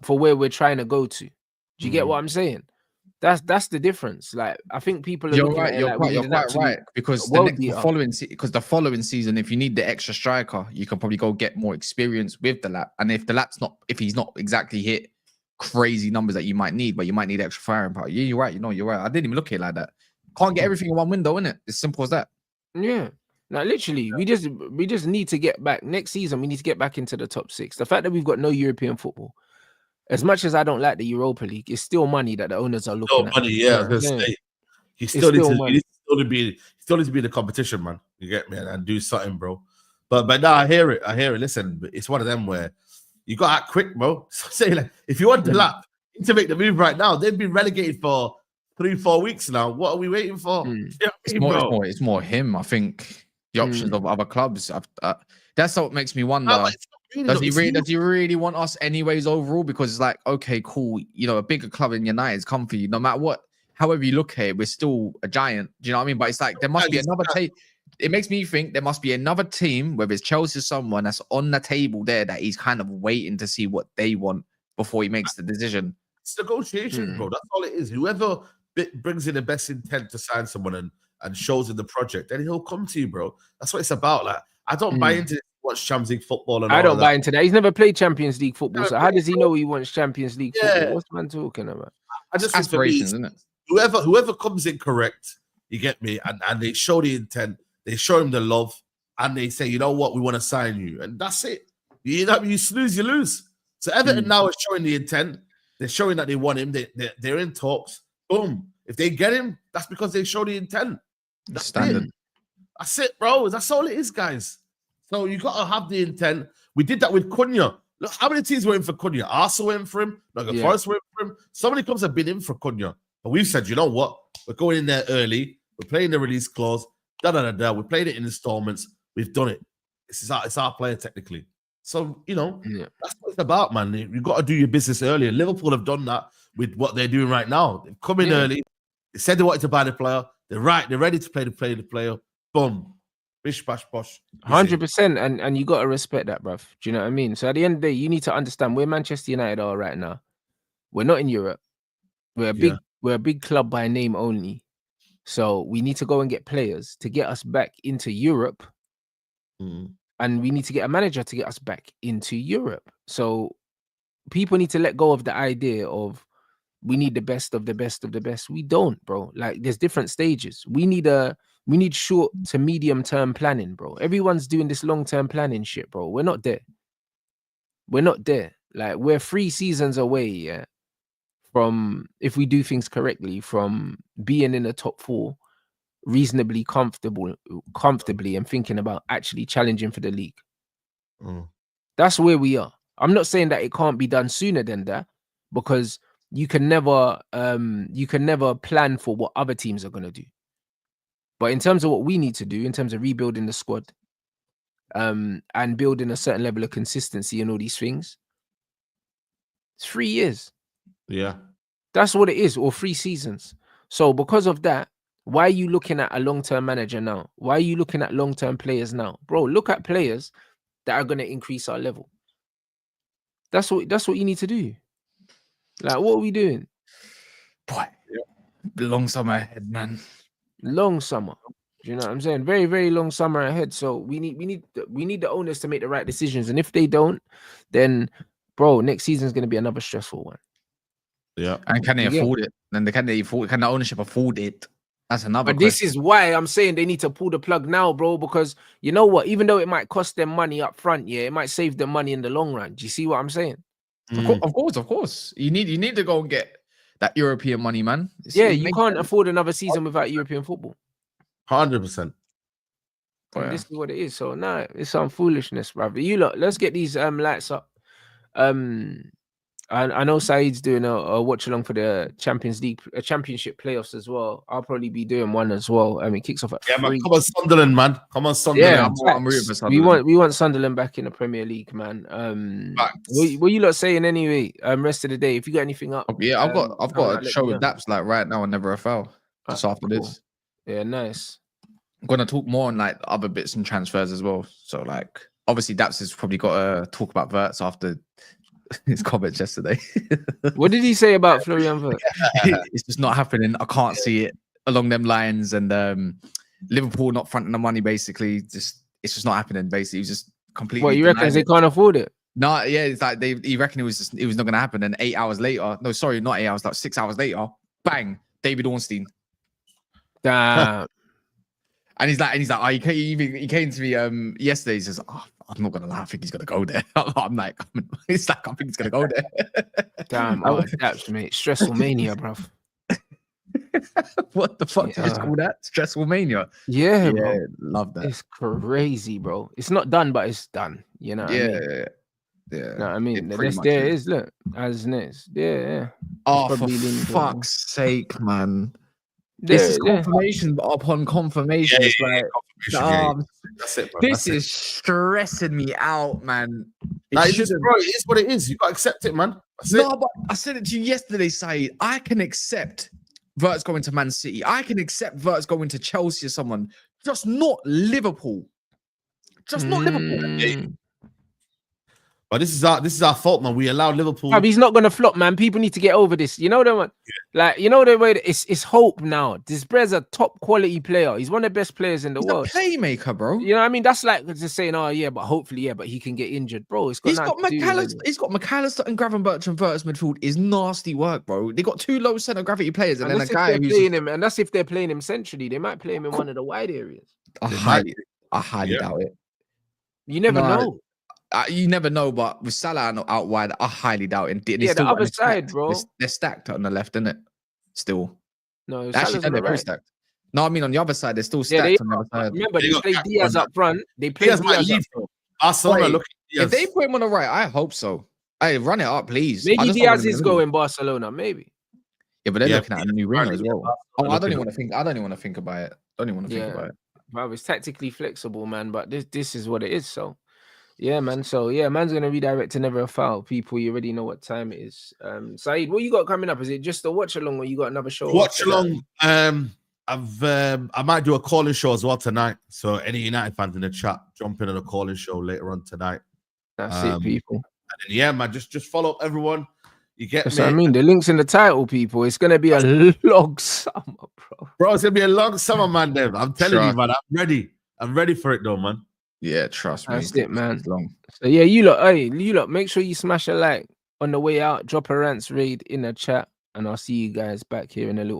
for where we're trying to go to. Do you get what I'm saying? That's the difference. Like, I think people are looking at it you're quite right, because the following season, if you need the extra striker, you can probably go get more experience with the lap. And if he's not exactly hit crazy numbers that you might need, but you might need extra firing power. Yeah, you're right. You're right. I didn't even look at it like that. Can't get everything in one window, innit? It's simple as that. Yeah. Now, literally, we just need to get back next season. We need to get back into the top 6. The fact that we've got no European football, as much as I don't like the Europa League, it's still money that the owners are looking at. Money, yeah. You still need to be in the competition, man. You get me, and do something, bro. But now I hear it. Listen, it's one of them where you got to act quick, bro. So say, like, if you want the lap to make the move right now, they've been relegated for 3-4 weeks now. What are we waiting for? It's more him. I think the options of other clubs. That's what makes me wonder. Does he really want us anyways overall? Because it's like, okay, cool. A bigger club in United's come for you. No matter what, however you look at it, we're still a giant. Do you know what I mean? But it's like there must be another team. It makes me think there must be another team, whether it's Chelsea or someone that's on the table there that he's kind of waiting to see what they want before he makes the decision. It's negotiation, bro. That's all it is. Whoever brings in the best intent to sign someone and shows in the project, then he'll come to you, bro. That's what it's about. Like, I don't buy into watch Champions League football and I don't buy into that. He's never played Champions League football, so how does he know he wants Champions League football? What's man talking about? I just aspirations, isn't it? Whoever comes in correct, you get me, and they show the intent, they show him the love, and they say, you know what, we want to sign you, and that's it. You snooze, you lose. So Everton now is showing the intent. They're showing that they want him. They're in talks. Boom. If they get him, that's because they show the intent. That's standard. That's it, bro. That's all it is, guys. So you got to have the intent. We did that with Cunha. Look, how many teams were in for Cunha? Arsenal went for him. Forest went for him. So many clubs have been in for Cunha. But we've said, you know what? We're going in there early. We're playing the release clause. We played it in installments. We've done it. It's our player technically. So, that's what it's about, man. You've got to do your business earlier. Liverpool have done that with what they're doing right now. They've come in early. They said they wanted to buy the player. They're right. They're ready to play the player. Boom. Bish, bash, bosh. 100%. And you got to respect that, bruv. Do you know what I mean? So at the end of the day, you need to understand where Manchester United are right now. We're not in Europe. We're a big club by name only. So we need to go and get players to get us back into Europe. And we need to get a manager to get us back into Europe. So people need to let go of the idea of we need the best of the best of the best. We don't, bro. Like, there's different stages. We need short to medium term planning, bro. Everyone's doing this long term planning shit, bro. We're not there. Like, we're 3 seasons away, from, if we do things correctly, from being in the top 4 reasonably comfortably and thinking about actually challenging for the league. That's where we are. I'm not saying that it can't be done sooner than that, because you can never plan for what other teams are going to do. But in terms of what we need to do, in terms of rebuilding the squad, and building a certain level of consistency and all these things, it's 3 years. Yeah. That's what it is, or 3 seasons. So because of that, why are you looking at a long-term manager now? Why are you looking at long-term players now? Bro, look at players that are going to increase our level. That's what you need to do. Like, what are we doing? Boy, long summer ahead, man. Long summer. Do you know what I'm saying? Very, very long summer ahead. So we need the owners to make the right decisions. And if they don't, then bro, next season is going to be another stressful one. Yeah. And can they Yeah. afford it? Then can the ownership afford it? That's another But question. this is why I'm saying they need to pull the plug now, bro, because you know what? Even though it might cost them money up front, yeah, it might save them money in the long run. Do you see what I'm saying? Of course. You need to go and get that European money, man. You can't afford another season without European football. 100%. And this is what it is. So no, it's some foolishness, brother. You look, let's get these lights up. I know Saeed's doing a watch along for the Champions League, championship playoffs as well. I'll probably be doing one as well. I mean, kicks off at 3. Man, come on, Sunderland, man. Come on, Sunderland. Yeah, I'm rooting for Sunderland. We want Sunderland back in the Premier League, man. What you lot saying anyway? Rest of the day, if you got anything up, yeah, I've got a show with Daps like right now and Never a Foul just after this. Yeah, nice. I'm gonna talk more on like other bits and transfers as well. So like, obviously, Daps has probably got to talk about Verts after his comments yesterday. What did he say about Florian Wirtz? It's just not happening. I can't see it along them lines, and Liverpool not fronting the money. Basically, it's just not happening. Basically, he's just completely. What you reckon they can't afford it? No, yeah, it's like he reckoned it was not going to happen. And 8 hours later, no, sorry, not 8 hours, like 6 hours later, bang, David Ornstein. Damn. And he's like, oh, he came to me yesterday. He says, oh, I'm not gonna lie, I think he's gonna go there. I'm like, it's like I think he's gonna go there. Damn, that's mate, stressful mania, bro. What the fuck did you just call that? Stressful mania. Yeah, bro. Love that. It's crazy, bro. It's not done, but it's done. You know. Yeah. You know what I mean? There it is. Look, as next. Yeah. Oh, for fuck's sake, man. This is confirmation upon confirmation. It's like, that's it, man. This is stressing me out, man. It is what it is. You got to accept it, man. But I said it to you yesterday, Saeed. I can accept Verts going to Man City. I can accept Verts going to Chelsea or someone. Just not Liverpool. Just not Liverpool. But this is our fault, man. We allowed Liverpool. He's not gonna flop, man. People need to get over this. You know the one, like you know the way it's hope now. This Brez a top quality player. He's one of the best players in the world. A playmaker, bro. You know what I mean? That's like just saying, oh yeah, but hopefully, yeah, but he can get injured, bro. He's got McAllister. He's got McAllister and Gravenberch and Verts midfield is nasty work, bro. They got 2 low center gravity players, and then a guy who's playing him. And that's if they're playing him centrally. They might play him in one of the wide areas. I highly doubt it. You never know. You never know, but with Salah out wide, I highly doubt it. Yeah, the other side, bro. They're stacked on the left, isn't it? Still. No, actually, they're pre-stacked. No, I mean on the other side, they're still stacked on the other side. Remember, they play Diaz up front. They play Diaz up front. Barcelona, if they put him on the right, I hope so. Hey, run it up, please. Maybe Diaz is going Barcelona, maybe. Yeah, but they're looking at a new winger as well. I don't even want to think. I don't even want to think about it. Don't even want to think about it. Well, it's tactically flexible, man. But this is what it is. So. Yeah, man. So yeah, man's gonna redirect to Never a Foul. People, you already know what time it is. Saeed, what you got coming up? Is it just a watch along, or you got another show? Watch along. I might do a calling show as well tonight. So any United fans in the chat, jump in on a calling show later on tonight. That's it, people. And then, yeah, man, just follow up everyone. You get me? What I mean, the link's in the title, people. It's gonna be a long summer, bro. Bro, it's gonna be a long summer, man. Then I'm telling you, man. I'm ready. I'm ready for it, though, man. Yeah, trust me. That's it, man. So yeah, you lot, make sure you smash a like on the way out. Drop a Rants raid in the chat, and I'll see you guys back here in a little.